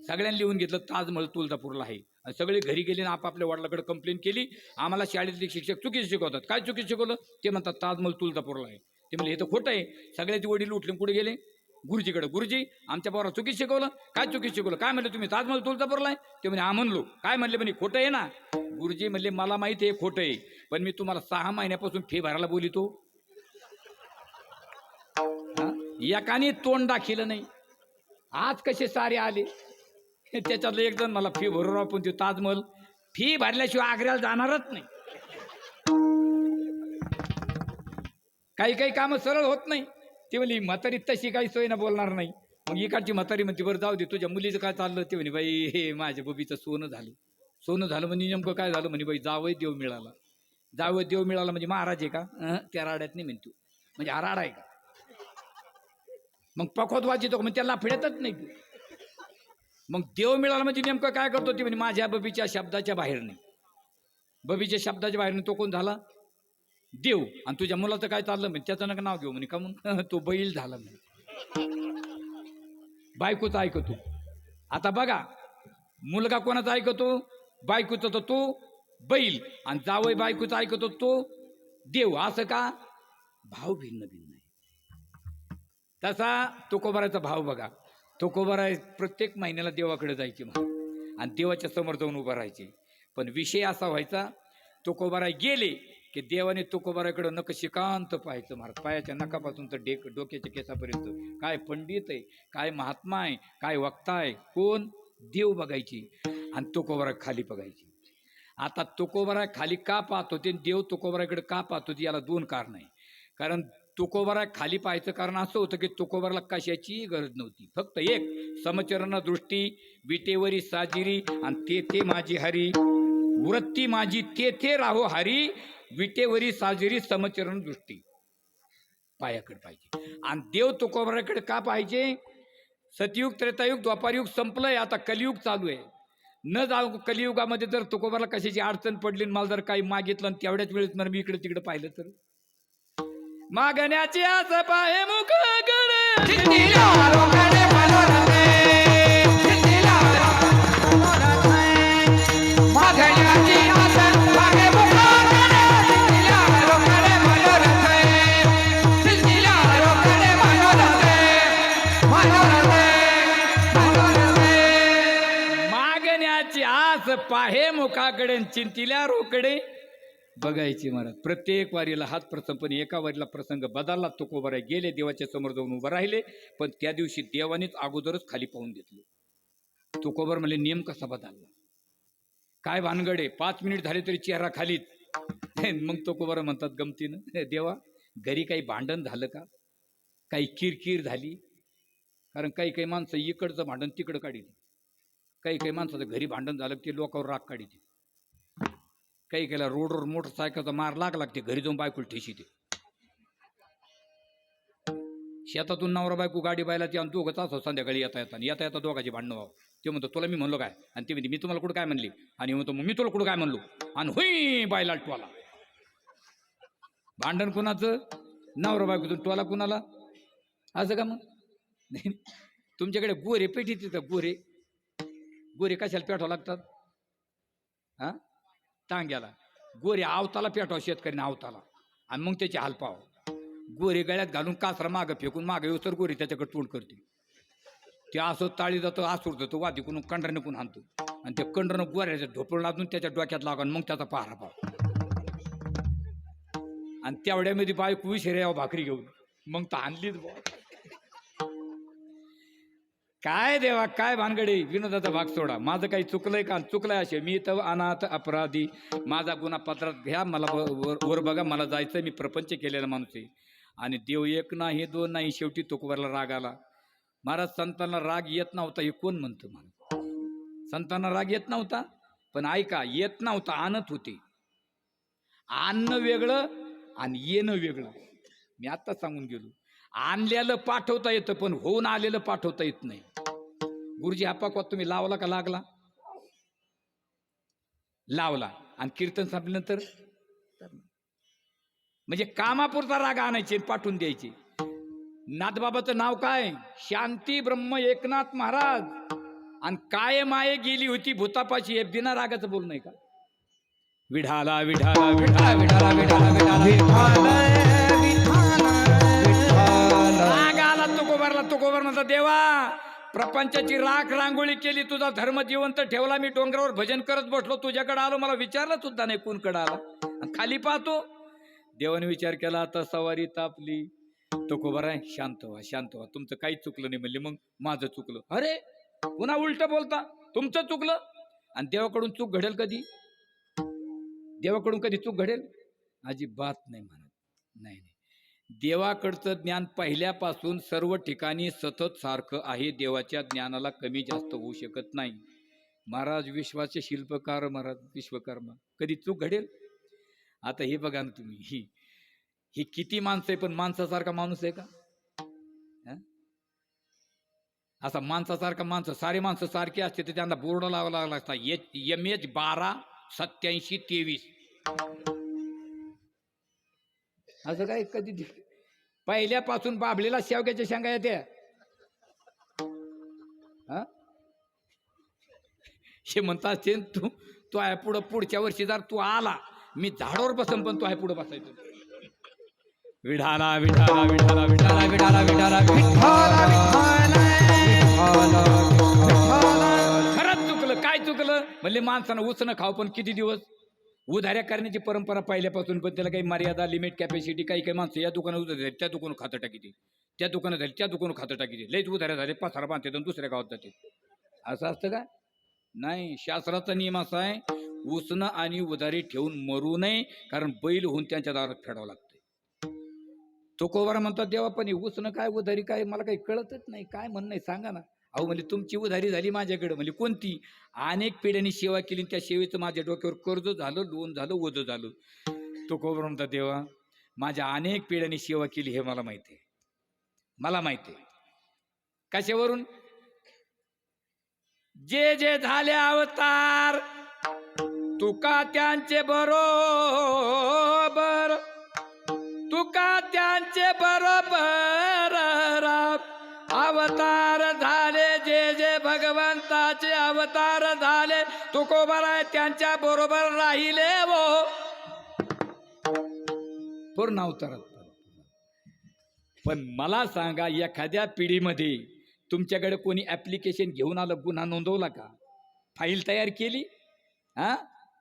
सगळ्यांनी लिहून घेतलं ताजमहल तुळजापूरला आहे. आणि सगळे घरी गेले आणि आपापल्या वडिलाकडे कंप्लेंट केली, आम्हाला शाळेतले शिक्षक चुकीचं शिकवतात. काय चुकीचं शिकवलं? ते म्हणतात ताजमहल तुळजापूरला आहे. ते म्हणले हे तर खोटं आहे. सगळ्याचे वडील उठले, कुठे गेले, गुरुजीकडे. गुरुजी आमच्या पोराला चुकीचं शिकवलं. काय चुकीचं शिकवलं? काय म्हणले तुम्ही ताजमहल तुळजापूरला आहे? ते म्हणे हा म्हणलो. काय म्हणले? म्हणे खोटं आहे ना. गुरुजी म्हणले मला माहिती आहे खोटं आहे, पण मी तुम्हाला 6 महिन्यापासून फी भरायला बोलितो. एकाने तोंड दाखिलं नाही. आज कसे सारे आले. त्याच्यातलं एक जण मला फी भरून आपण ते ताजमहल फी भरल्याशिवाय आग्र्याला जाणारच नाही. काही काही कामं सरळ होत नाही. ती म्हणली म्हातारी तशी काही सोय ना बोलणार नाही. मग इकडची म्हातारी म्हणते बरं जाऊ दे, तुझ्या मुलीचं काय चाललं? ते म्हणे बाई हे माझ्या बबीचं सोनं झालं. सोनं झालं म्हणजे नेमकं काय झालं? म्हणे बाई जावई देव मिळाला. जावई देव मिळाला म्हणजे महाराज आहे का? त्या राड्यात नाही म्हणतो, म्हणजे हा राडा आहे का? मग पखोत वाचितो म्हणजे त्याला फिरतच नाही. मग देव मिळाला म्हणजे नेमकं काय करतो? ती म्हणजे माझ्या बबीच्या शब्दाच्या बाहेर नाही. बबीच्या शब्दाच्या बाहेर नाही तो कोण झाला? देव. आणि तुझ्या मुलाचं काय चाललं म्हणजे त्याचं नका नाव घेऊ म्हणे. का म्हणून? तो बैल झाला म्हणे. बायकोचं ऐकतो. आता बघा मुलगा कोणाचा ऐकतो? बायकोचा तर तो बैल, आणि जावई बायकोचा ऐकतो तो देव. असं का? भाव भिन्न भिन्न आहे. तसा तुकोबाराचा भाव बघा. तुकोबारा प्रत्येक महिन्याला देवाकडे जायचे म्हणून, आणि देवाच्या समोर जाऊन उभा राहायचे. पण विषय असा व्हायचा, तुकोबारा गेले की देवाने तुकोबाराकडे नकशिकांत पाहायचं. महाराज पायाच्या नकापासून तर डोक्याच्या केसापर्यंत काय पंडित आहे, काय महात्मा आहे, काय वक्ता आहे, कोण देव बघायची. आणि तुकोबारा खाली बघायची. आता तुकोबारा खाली का पाहतो ते, देव तुकोबाराकडे का पाहतो, याला 2 कारण आहे. कारण तुकोबारा खाली पाहायचं कारण असं होतं की तुकोबाराला कशाची गरज नव्हती. फक्त एक समचरण दृष्टी, विटेवरी साजिरी, आणि ते माझी हरी, वृत्ती माझी ते राहो हरी, विटेवरी साजिरी समचरण दृष्टी. पायाकडे पाहिजे. आणि देव तुकोबाराकडे का पाहिजे? सतयुग त्रेतायुग द्वापारयुग संपलंय, आता कलियुग चालू आहे. न जाऊ कलियुगामध्ये जर तुकोबाराला कशाची अडचण पडली, मला जर काही मागितलं आणि तेवढ्याच वेळेस मला मी इकडे तिकडे पाहिलं तर, मागण्याची आस पाहे मुखाकडे, चिंतिला रोकडे मनोरथे, चिंतिला मनोरथे, मागण्याची आस पाहे मुखाकडे, चिंतिला रोकडे मनोरथे, चिंतिला रोकडे मनोरथे, मनोरथे, मनोरथे. मागण्याची आस पाहे मुखाकडे, चिंतिल्या रोकडे बघायची महाराज. प्रत्येक वारीला हाच प्रसंग, पण एका वारीला प्रसंग बदलला. तुकोबाराय गेले देवाच्या समोर जाऊन उभं राहिले, पण त्या दिवशी देवानेच अगोदरच खाली पाहून घेतलं. तुकोबर म्हणले नियम कसा बदलला, काय भानगडे, 5 मिनिट झाले तरी चेहरा खालीच. मग तुकोबर म्हणतात गमतीनं, देवा घरी काही भांडण झालं का, काही किरकिर झाली? कारण काही काही माणसं इकडचं भांडण तिकडं काढीत, काही काही माणसाचं घरी भांडण झालं ते लोकांवर राग काढीत, काही केला रोडवर मोटरसायकलचा मार लागला ते घरी जाऊन बायकोला ठेशी ते. शेतातून नवरा बायको गाडी बायला ते दोघंच असं संध्याकाळी येता येता दोघांची भांडणं व्हावं. ते म्हणतो तुला मी म्हणलो काय, आणि ते म्हणते मी तुम्हाला कुठं काय म्हणली, आणि म्हणतो मग मी तुला कुठं काय म्हणलो, आणि हुई बायला टोला. भांडण कुणाचं, नवरा बायकोतून, टोला कुणाला? असं का? मग नाही, तुमच्याकडे गोरे पेटीत येतं, गोरे गोरे कशाला पेटावं लागतात? हा, टांग्याला. गोरे आवताला पेटाव शेतकऱ्याने, आवताला, आणि मग त्याची हालपाव. गोरे गळ्यात घालून कासरा मागं फेकून मागं येऊ तर गोरी त्याच्याकडे तोंड करते. ते असं ताळी जातं, आसूर जातो, वादीकडून कंडराने कोण हाणतो, आणि ते कंडरनं गोऱ्याच्या ढोपळ लादून त्याच्या डोक्यात लागून मग त्याचा पहारा पाव. आणि तेवढ्यामध्ये बायको विषय यावं भाकरी घेऊन, मग तर आणलीच बा. काय देवा, काय भानगडी. विनोदाचा भाग सोडा, माझं काही चुकलंय का? चुकलंय असे मी तर अनाथ अपराधी, माझा गुन्हा पत्रात घ्या, मला वर बघा, मला जायचं, मी प्रपंच केलेला माणूस आहे. आणि देव एक नाही, दोन नाही, शेवटी तुकोबारला राग आला. महाराज संतांना राग येत नव्हता हे कोण म्हणतं? मला संतांना राग येत नव्हता, पण ऐका, येत नव्हता, आणत होते. आणणं वेगळं आणि येणं वेगळं. मी आत्ताच सांगून गेलो, आणलेलं पाठवता येतं, पण होऊन आलेलं पाठवता येत नाही. गुरुजी हापाकवात तुम्ही लावला का लागला? लावला, आणि कीर्तन संपल्यानंतर म्हणजे कामापुरता राग आणायचे, पाठवून द्यायचे. नाथबाबाचं नाव काय? शांती ब्रह्म एकनाथ महाराज. आणि काय माये गेली होती भूतापाशी, हे बिना रागाचं बोल नाही का? विढाला विढाला विढाला विढाला विढाला विढाला राग आला तुकोबारला. तुकोबार म्हणता देवा, प्रपंचाची राख रांगोळी केली, तुझा धर्म जिवंत ठेवला, मी डोंगरावर भजन करत बसलो, तुझ्याकडे आलो, मला विचारलं सुद्धा नाही कोणकडे आला. खाली पाहतो, देवाने विचार केला, आता सवारी तापली. तुकोबार आहे, शांत व्हा, शांत व्हा, तुमचं काहीच चुकलं नाही. म्हणले मग माझं चुकलं. अरे पुन्हा उलट बोलता, तुमचं चुकलं. आणि देवाकडून चूक घडेल कधी? देवाकडून कधी चूक घडेल? अजिबात नाही म्हणत. नाही नाही, देवाकडचं ज्ञान पहिल्यापासून सर्व ठिकाणी सतत सारखं आहे. देवाच्या ज्ञानाला कमी जास्त होऊ शकत नाही. महाराज विश्वाचे शिल्पकार, महाराज विश्वकर्मा, कधी चूक घडेल? आता हे बघा ना तुम्ही, ही किती माणसं आहे, पण माणसासारखा माणूस आहे का? असा माणसासारखा माणसं, सारे माणसं सारखे असते तर त्यांना बोर्ड लावा लागला असता, MH 128723. असं काय कधी पहिल्यापासून बाबलेला शेवग्याच्या शेंगा येते. हे म्हणतात तू तू आहे पुढं, पुढच्या वर्षी जर तू आला मी झाडावर बसन, पण तू आहे पुढं बसायचं. विढाला विढाला विढाला विढाला विढाला विढाला खरंच चुकलं. काय चुकलं? म्हणले माणसानं उसणं खाव, पण किती दिवस? उधाऱ्या करण्याची परंपरा पहिल्यापासून, पण त्याला काही मर्यादा, लिमिट, कॅपॅसिटी. काही काही माणसं या दुकानात उधार झाली, त्या दुकानात खातं टाकी, त्या दुकानात झाली, त्या दुकानात खातं टाकी, लईच उधाऱ्या झाले, पसारा बांधते दुसऱ्या गावात जाते. असं असतं का? नाही. शास्त्राचा नियम असा आहे, उसणं आणि उधारी ठेवून मरू नये, कारण बैल होऊन त्यांच्या दारात फेडावं लागतं. तुकोबार म्हणतात देवा, पण उसणं काय उधारी काय मला काही कळतच नाही, काय म्हणणं आहे सांगा ना. अहो म्हणजे तुमची उधारी झाली माझ्याकडे. म्हणजे कोणती? अनेक पिढ्यांनी सेवा केली, त्या सेवेचं माझ्या डोक्यावर कर्ज झालं, लोन झालं, ओझं झालं. तुकोबार म्हणतात देवा, माझ्या अनेक पिढ्यांनी सेवा केली हे मला माहिती आहे, मला माहिती आहे. कशावरून? जे जे झाले अवतार तुका त्यांचे बरोबर, तुका त्यांचे बरोबर अवतार झाले, जे जे भगवंताचे अवतार झाले, तुकोबार त्यांच्या बरोबर राहिले वो पूर्ण अवतारात. पण मला सांगा, एखाद्या पिढीमध्ये तुमच्याकडे कोणी ऍप्लिकेशन घेऊन आलं, गुन्हा नोंदवला का? फाईल तयार केली?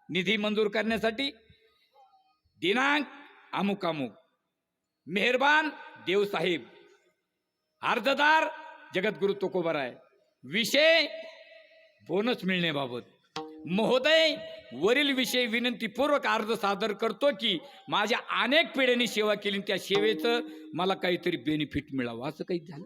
निधी मंजूर करण्यासाठी दिनांक अमुक अमुक, मेहरबान देवसाहेब, अर्जदार जगद्गुरु तुकोबाराय, विषय बोनस मिळण्याबाबत। महोदय, वरील विषय विनंतीपूर्वक अर्ज सादर करतो की माझ्या अनेक पिढ्यांनी सेवा केली, त्या सेवेचं मला काहीतरी बेनिफिट मिळावं, असं काही झालं?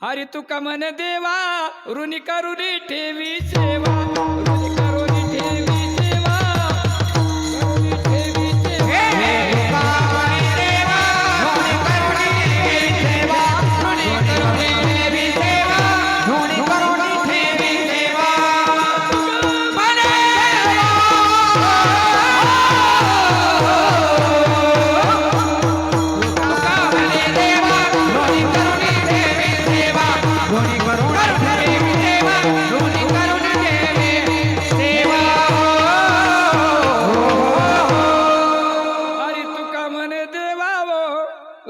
हरी तुका मन देवा, ऋणी करुणी ठेवी सेवा, ऋणी करुणी ठेवी सेवा, करुणी ठेवी सेवा।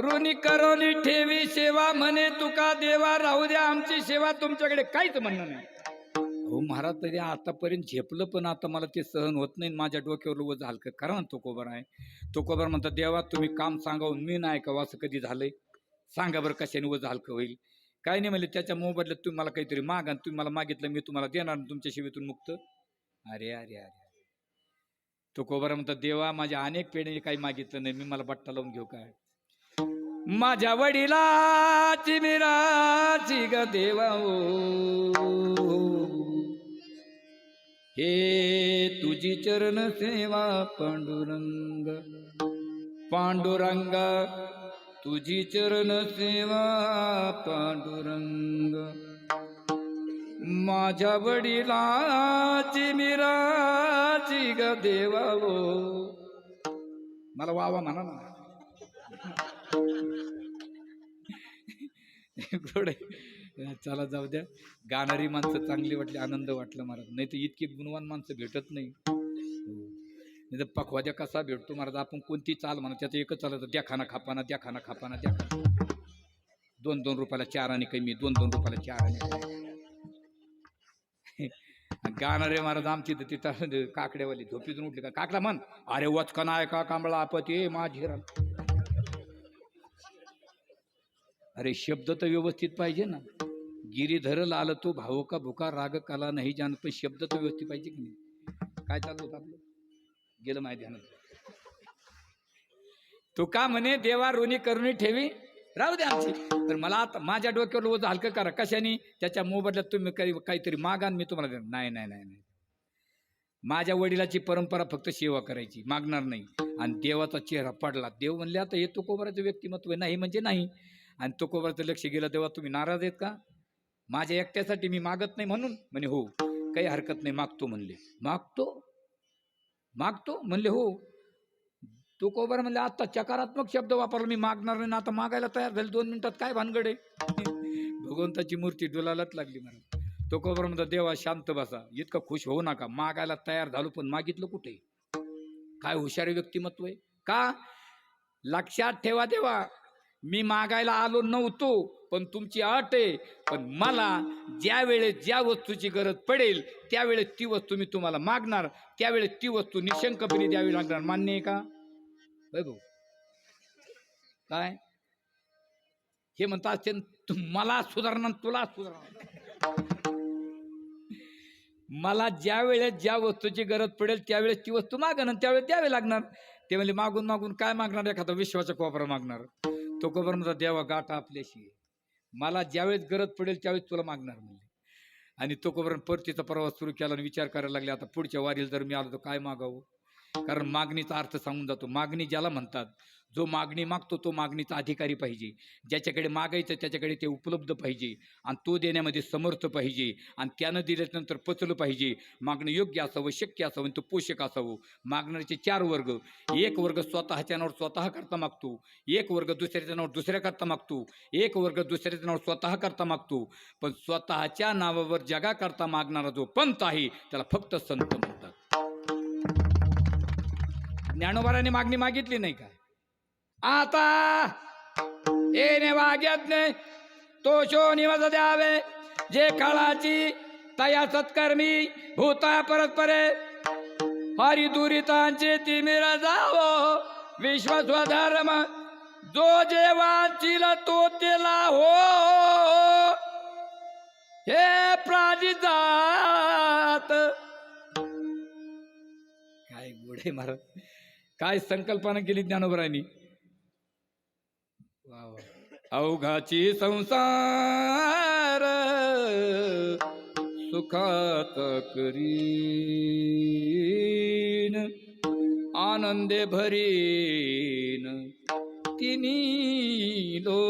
ऋणी करोनी ठेवी सेवा, म्हणे तुका देवा, राहू द्या आमची सेवा, तुमच्याकडे काहीच म्हणणं नाही। हो महाराज, तरी आतापर्यंत झेपलं, पण आता मला ते सहन होत नाही, माझ्या डोक्यावर वज हलकं करा ना तुकोबार आहे। तुकोबार म्हणतात, देवा तुम्ही काम सांगावून मी नाही ऐकावं, असं कधी झालंय? सांगा बरं कशाने वज हलकं होईल? काय नाही म्हणले, त्याच्या मोबदल्यात तुम्ही मला काहीतरी मागा, आणि तुम्ही मला मागितलं मी तुम्हाला देणार, तुमच्या सेवेतून मुक्त। अरे अरे अरे, तुकोबार म्हणतात, देवा माझ्या अनेक पिढ्यांनी काही मागितलं नाही, मी मला बट्टा लावून घेऊ काय? माझ्या वडिलाची मिराची ग देवा ओ, हे तुझी चरण सेवा पांडुरंग, पांडुरंग तुझी चरण सेवा पांडुरंग, माझ्या वडिलाची मिराची ग देवा ओ। मला वावा म्हणा ना गोडे, चला जाऊ द्या, गाणारी माणसं चांगली वाटली, आनंद वाटला महाराज, नाही तर इतकी गुणवान माणसं भेटत नाही। नाही तर पखवाद्या कसा भेटतो महाराज, आपण कोणती चाल म्हणा, त्याचं एकच चालत, द्या खाना खापाना, द्या खाना खापाना, द्या खाना, 2-2 रुपयाला 4 आणि कमी, 2-2 रुपयाला 4 आणि गाणारे महाराज आमची तर तिथं काकड्यावाली झोपीतून उठली का, काकडा म्हण, अरे वचकना आहे का कांबळा आपत माझी, अरे शब्द तर व्यवस्थित पाहिजे ना। गिरीधर लाल तो भाऊ का भुका राग कला नाही जाण, पण शब्द तर व्यवस्थित पाहिजे की नाही? काय चालू होतं आपलं, गेलं माझ्या ध्यानात। तू का म्हणे देवा ऋणी करुणी ठेवी, राहू दे आमची, पण मला आता माझ्या डोक्यावर ओझं हलकं करा, कशाने? त्याच्या मोबदल्यात तुम्ही काहीतरी मागा, मी तुम्हाला देणार नाही। नाही नाही नाही, माझ्या वडिलाची परंपरा फक्त सेवा करायची, मागणार नाही। आणि देवाचा चेहरा पडला, देव म्हणले आता हे तुकोबाराचं व्यक्तिमत्व नाही म्हणजे नाही, आणि तुकोबाराचं लक्ष गेलं, तेव्हा तुम्ही नाराज आहेत का? माझ्या एकट्यासाठी मी मागत नाही म्हणून? म्हणे हो, काही हरकत नाही, मागतो म्हणले। मागतो मागतो म्हणले हो। तुकोबार म्हणले आता चकारात्मक शब्द वापरला, मी मागणार नाही, आता मागायला तयार झाले 2 मिनिटात, काय भानगड आहे? भगवंताची मूर्ती डोलायलाच लागली मला। तुकोबार म्हणतात, देवा शांत बसा, इतकं खुश होऊ नका, मागायला तयार झालो पण मागितलं कुठे? काय हुशार व्यक्तिमत्व आहे का? लक्षात ठेवा देवा, मी मागायला आलो नव्हतो, पण तुमची अट आहे, पण मला ज्या वेळेस ज्या वस्तूची गरज पडेल त्यावेळेस ती वस्तू मी तुम्हाला मागणार, त्यावेळेस ती वस्तू निशंकपणे द्यावी लागणार, मान्य आहे का? भाऊ काय हे म्हणतात, मला सुधारणा तुला सुधारणा, मला ज्या वेळेस ज्या वस्तूची गरज पडेल त्यावेळेस ती वस्तू मागणार, त्यावेळेस द्यावी लागणार। ते म्हणजे मागून मागून काय मागणार? एखादा विश्वाचा कोपरा मागणार। तो कोपरा म्हणता, देवा गाठा आपल्याशी, मला ज्यावेळेस गरज पडेल त्यावेळेस तुला मागणार म्हणले। आणि तो कोपरा परतीचा प्रवास सुरू केला आणि विचार करायला लागले, आता पुढच्या वारीला जर मी आलो तर काय मागावं? कारण मागणीचा अर्थ सांगून जातो, मागणी ज्याला म्हणतात, जो मागणी मागतो तो मागणीचा अधिकारी पाहिजे, ज्याच्याकडे मागायचं त्याच्याकडे ते उपलब्ध पाहिजे, आणि तो देण्यामध्ये समर्थ पाहिजे, आणि त्यानं दिल्यानंतर पचलं पाहिजे, मागणं योग्य असावं, शक्य असावं, तो पोषक असावं। मागणारे 4 वर्ग, एक वर्ग स्वतःच्या नावावर स्वतः करता मागतो, एक वर्ग दुसऱ्याच्या नावावर दुसऱ्या करता मागतो, एक वर्ग दुसऱ्याच्या नावावर स्वतः करता मागतो, पण स्वतःच्या नावावर जगा करता मागणारा जो पंथ आहे त्याला फक्त संत म्हणतात। ज्ञानोबाराने मागणी मागितली नाही का? आता येणे वाग्यज्ञ तो शो निवास द्यावे, जे काळाची तया सत्कर्मी भूता परस्परे, हरी दुरितांचे तिमिर जावो विश्वस्वधर्म जो जे वांचिल तो तेला हो हे प्राणिजात. काय गुढे महाराज, काय संकल्पना केली ज्ञानोबरांनी. वा वा. अवघाची संसार सुखात करीन आनंदे भरीन तिनी लो.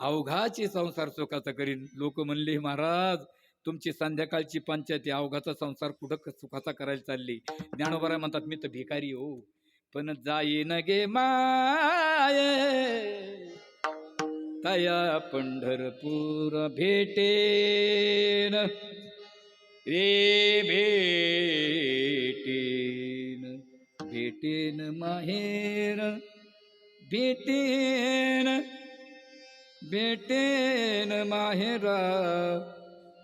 अवघाची संसार सुखाचा करीन. लोक म्हणले महाराज तुमची संध्याकाळची पंचायती अवघाचा संसार कुठं सुखाचा करायला चालली. ज्ञानोबा म्हणतात मी तर भिकारी हो, पण जाईन गे माये तया पंढरपूर भेटेन रे भेटेन भेटेन माहेर भेटेन भेटेन माहेरा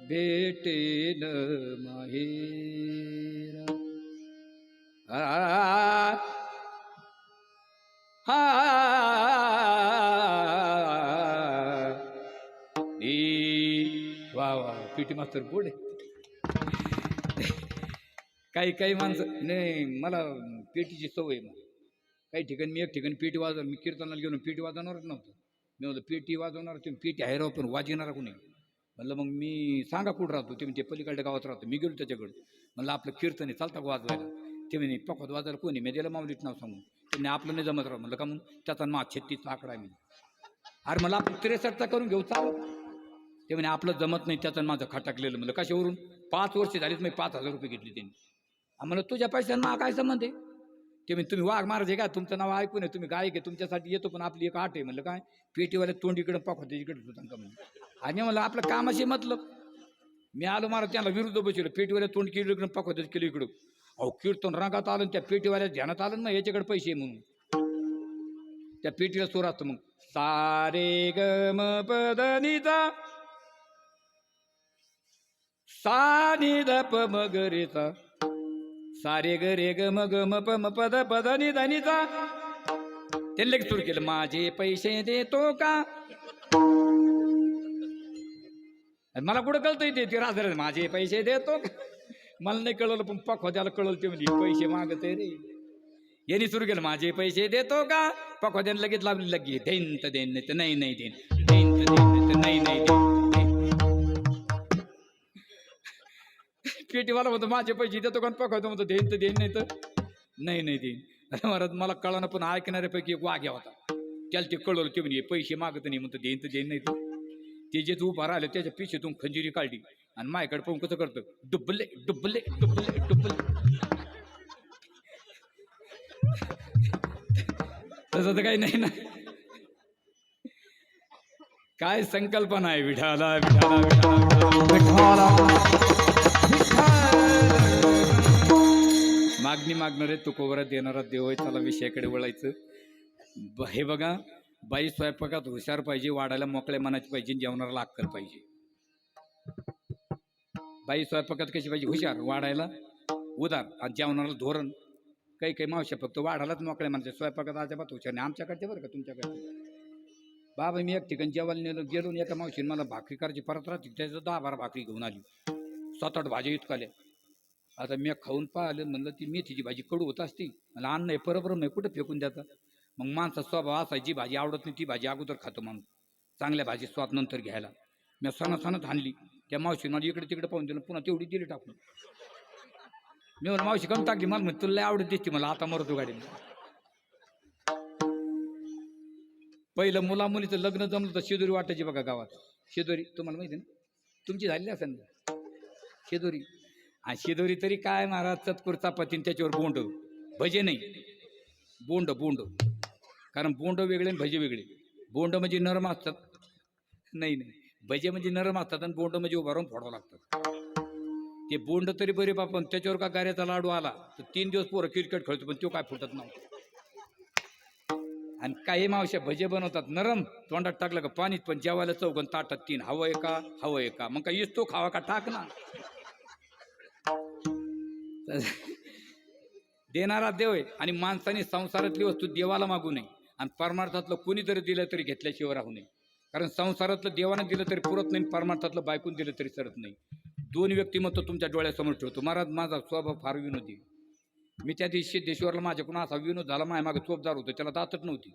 भेटेन माहेरा. वा वा पीटी मास्तर पुढे. काही माणसं नाही, मला पेटीची सवय. मग काही ठिकाणी मी एक ठिकाणी पेटी वाजवणार, मी कीर्तनाला गेलो पेटी वाजवणारच नव्हतं. मी म्हणलं पेटी वाजवणार तुम्ही, पेटी आहे राव पण वाजवणार कोणी. म्हणलं मग मी सांगा कुठं राहतो. ते म्हणजे पलीकडल्या गावात राहतो. मी गेलो त्याच्याकडे, म्हणलं आपलं कीर्तन आहे चालतं का वाजवायला. ते म्हणे पकवत वाजायला कोणी. मी त्याला माऊलीच नाव सांगून त्यांनी आपलं नाही जमत राव. म्हणलं का म्हणून त्याचा मा 36चा आकडा आहे. मी अरे मला आपण 63चा करून घेऊ चालू. ते म्हणे आपलं जमत नाही त्याचं माझं खटकलेलं. म्हणलं कशावरून. 5 वर्ष झालीच मी 5,000 रुपये घेतले त्यांनी. म्हणलं तुझ्या पैशांना काय संबंध आहे. ते म्हणजे तुम्ही वाघ महाराज आहे का, तुमचं नाव ऐकून आहे, तुम्ही गायक आहे, तुमच्यासाठी येतो, पण आपली एक आठ आहे. म्हणलं काय पेटीवाल्या तोंड इकडं पाखवते इकडे होतं का म्हणलं. आणि म्हणलं आपलं कामाशी मतलब. मी आलो महाराज त्याला विरुद्ध बसलो. पेटीवाल्या तोंड किलो इकडं पाखवते किलो इकडं. अहो कीर्तन रंगात आलं त्या पेटीवाल्या ध्यानात आलं ना याच्याकडे पैसे म्हणून. त्या पेटीला सोर असतं मग सारे ग म पद निचा सा नि द प म ग रे चा सारे ग रे ग म ग म प म पद पद नि ध नि चा. त्यांनी लगेच सुरू केलं माझे पैसे देतो का. मला कुठं कळतंय ते राजर माझे पैसे देतो का. मला नाही कळलं पण पखवाद्याला कळलं. ते म्हणजे पैसे मागत आहे रे. यांनी सुरू केलं माझे पैसे देतो का. पखवाद्याने लगेच लावली लगी देईन तर देईन नाही तर नाही नाही देईन देईन तर देईन नाही तर नाही नाही देईन. पेटीवाला म्हणतो माझे पैसे देतो का. पखवाद्या म्हणतो देईन तर देईन नाही तर नाही नाही देईन. महाराज मला कळलं पण ऐकणाऱ्यापैकी एक वाघ्या होता. त्याला ते कळवलं. ते म्हणजे पैसे मागत नाही म्हणतो देईन तर देईन नाही तर. ते जे उभा राहिलं त्याच्या पिशेतून खंजिरी काढली आणि माझ्याकडे पाहून कसं करतं डुबले डुबले डुबले डुबले. तसं तर काही नाही ना. काय संकल्पना आहे विठाला विठाला विठाला. मागणी मागणारे तुकोबरा देणारा देव आहे. त्याला विषयाकडे वळायचं. हे बघा बाई स्वयंपाकात हुशार पाहिजे, वाढायला मोकळ्या मनाची पाहिजे, जेवणाला अक्कल पाहिजे. बाई स्वयंपाकात कशी पाहिजे हुशार, वाढायला उदार आणि जेवणाला धोरण. काही काही मावश्या फक्त वाढायलाच मोकळ्या मनाच्या, स्वयंपाकात अजिबात हुशार नाही. आमच्याकडचे बरं का तुमच्याकडे. बाबा मी एक ठिकाणी जेवायला नेलं गेलो एका मावशीने मला भाकरी करायची परत राहते त्याचं 10-12 भाकरी घेऊन आली. 7-8 भाज्या इतकाल्या. आता मी खाऊन पाहिलं म्हणलं ती मेथीची भाजी कडू होत असती. मला अन्न आहे परब्रह्म आहे कुठं फेकून द्यायचा. मग माणसाचा स्वभाव असा जी भाजी आवडत नाही ती भाजी अगोदर खातो माणूस. चांगल्या भाजी स्वाद नंतर घ्यायला. मी सणासणात आणली. त्या मावशीने मला इकडे तिकडे पाहून दिलं पुन्हा तेवढी दिली टाकून. मी म्हणलं मावशी कमी टाकली. मला म्हणते तुला आवडत दिसते मला आता मरतो गाडीने. पहिलं मुला मुलीचं लग्न जमलं तर शेदोरी वाटायची बघा गावात. शेदोरी तुम्हाला माहिती ना, तुमची झालेली असेल ना शेदोरी. आणि शेदोरी तरी काय महाराज चतकुर चपातीन त्याच्यावर बोंड भजे नाही. बोंड बोंड कारण बोंड वेगळे आणि भजे वेगळे. बोंड म्हणजे नरम असतात. नाही नाही भजे म्हणजे नरम असतात आणि बोंड म्हणजे उभारून फोडावं लागतात. ते बोंड तरी बरे बापन त्याच्यावर का गाऱ्याचा लाडू आला तर 3 दिवस पोरं क्रिकेट खेळतो पण तो काय फुटत नव्हतं. आणि काही मावश्या भजे बनवतात नरम तोंडात टाकलं का पाणीत पण जेवायला चौघन ताटात 3 हवं आहे का हवं आहे का. मग काय येतो खावा का टाक ना. देणारा देव आहे आणि माणसाने संसारातली वस्तू देवाला मागू नये आणि परमार्थातलं कोणी जरी दिलं तरी घेतल्याशिवाय राहू नये. कारण संसारातलं देवानं दिलं तरी पुरत नाही, परमार्थातलं बायकून दिलं तरी सरत नाही. दोन व्यक्तिमत्व तुमच्या डोळ्यासमोर ठेवतो. महाराज माझा स्वभाव फार विनोदी. मी त्या दिवशी सिद्धेश्वरला माझ्याकडून असा विनोद झाला, माझ्या मागे चोपदार होतं, त्याला दातच नव्हती,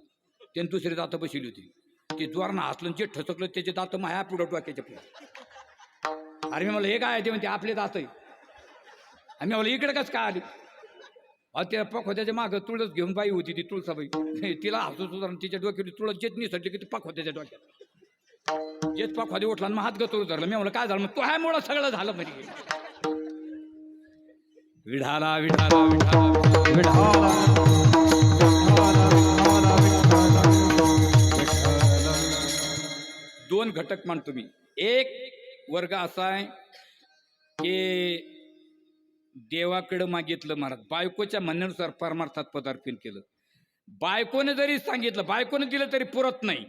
त्याने दुसरी दातं बसवली होती. ते जोरानं हसलं जे ठसकलं त्याचे दातं माया पुढं टोक्याच्या पुढं. अरे मी मला हे काय आहे ते म्हणते आपले दात आहे. आणि मला इकडे कसं काय आले. त्या पखोत्याच्या मागं तुळस घेऊन बाई होती, ती तुळसाबाई, तिला हसू सुद्धा तिच्या डोक्यात तुळस जेत निसटली की ती पखोत्याच्या डोक्यात जेत पखवादी उठला आणि मग हात गतोर धरलं. मी म्हणलं काय झालं, मग तो ह्या मुळं सगळं झालं म्हणजे. विढाला विढाला विढाला विढाला दोन घटक मानतो मी. एक वर्ग असा आहे की देवाकडं मागितलं महाराज, बायकोच्या म्हणण्यानुसार परमार्थात पदार्पण केलं. बायकोने जरी सांगितलं, बायकोने दिलं तरी पुरत नाही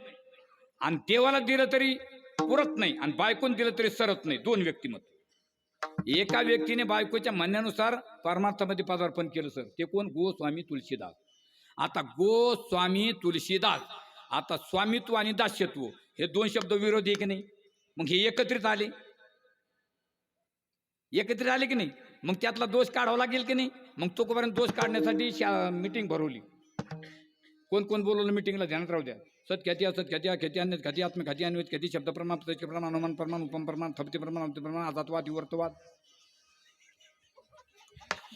आणि देवाला दिलं तरी पुरत नाही आणि बायकोने दिलं तरी सरत नाही. दोन व्यक्तिमत्व. एका व्यक्तीने बायकोच्या म्हणण्यानुसार परमार्थामध्ये पदार्पण केलं सर, ते कोण? गोस्वामी तुलसीदास. आता गोस्वामी तुलसीदास, आता स्वामित्व आणि दास्यत्व हे दोन शब्द विरोधी आहे की नाही? मग हे एकत्रित आले, एकत्रित आले की नाही? मग त्यातला दोष काढावा लागेल की नाही? मग तोपर्यंत दोष काढण्यासाठी मीटिंग भरवली. कोण कोण बोलवलं मीटिंगला? ध्यानात राहू द्या. सत्ख्याती असत्ख्याती अख्याती अन्य ख्याती आत्मख्याती अन्वित ख्याती शब्द प्रमाण प्रत्यक्ष प्रमाण अनुमान प्रमाण उपम प्रमाण थपती प्रमाण अंत प्रमाण आजातवाद विवर्तवाद.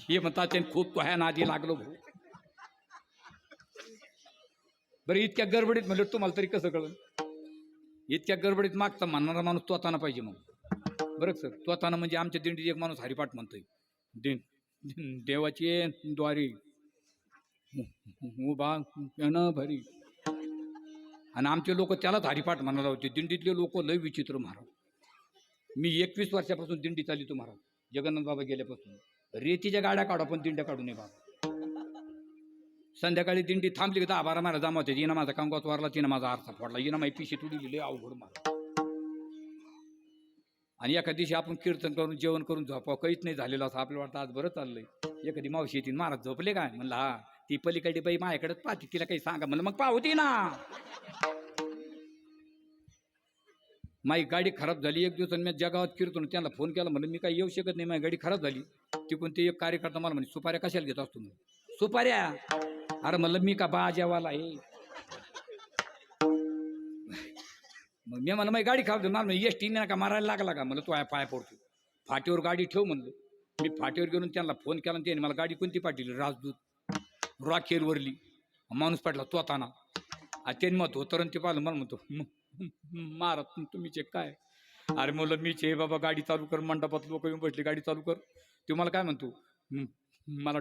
हे म्हणतात ते खूप तो ह्या नादी लागलो भाऊ. बरं इतक्या गडबडीत म्हणलं तुम्हाला तरी कसं कळलं? इतक्या गडबडीत मागचा म्हणणारा माणूस तोताना पाहिजे. मग बरं सर, तोताना म्हणजे आमच्या दिंडीत एक माणूस हरिपाठ म्हणतोय, देवाची द्वारी उभा भरी, आणि आमचे लोक त्यालाच हरिपाठ म्हणायला होते. दिंडीतले लोक लय विचित्र महाराज. मी 21 वर्षापासून दिंडी चालितो महाराज, जगन्नाथ बाबा गेल्यापासून. रेतीच्या गाड्या काढा पण दिंड्या काढू नये बाबा. संध्याकाळी दिंडी थांबली की 10-12 महाराज जमा होते. हिनं माझा कांगात वारला, तिनं माझा आरसा फोडला, हिनं माझी पिशी तुडली, लय अवघड महाराज. आणि एका दिवशी आपण कीर्तन करून जेवण करून झोपावं, काहीच नाही झालेलं असं आपल्याला वाटतं आज बरं चाललंय. एखादी मावशी येतील, महाराज झोपले काय? म्हणलं हा, ती पलीकडे बाई माझ्याकडेच पाहते, तिला काही सांगा. म्हणलं मग पाहती ना. माझी गाडी खराब झाली एक दिवस, मी जगावात कीर्तन त्यांना फोन केला, म्हणलं मी काही येऊ शकत नाही, माझी गाडी खराब झाली. तिकडून ते एक कार्यकर्ता मला म्हणे सुपाऱ्या कशाला घेत असतो? सुपाऱ्या? अरे म्हणलं मी का बाजावाला आहे? मग मी म्हणलं माझी गाडी खराब झाली, मला एस टीने का मारायला लागला का? म्हणलं तो पाय पडतो, फाटीवर गाडी ठेव म्हणलं. मी फाटीवर गेलो त्यांना फोन केला, त्याने मला गाडी कोणती पाठवली? राजदूत रॉकेलवरली. माणूस पाठला तोताना. त्यांनी मग धोतरण ते पाहिलं, मला म्हणतो महाराज तुम्ही चेक काय? अरे म्हणलं मीच हे बाबा, गाडी चालू कर. मंडपात लोक येऊन बसले, गाडी चालू कर. ते मला काय म्हणतो, मला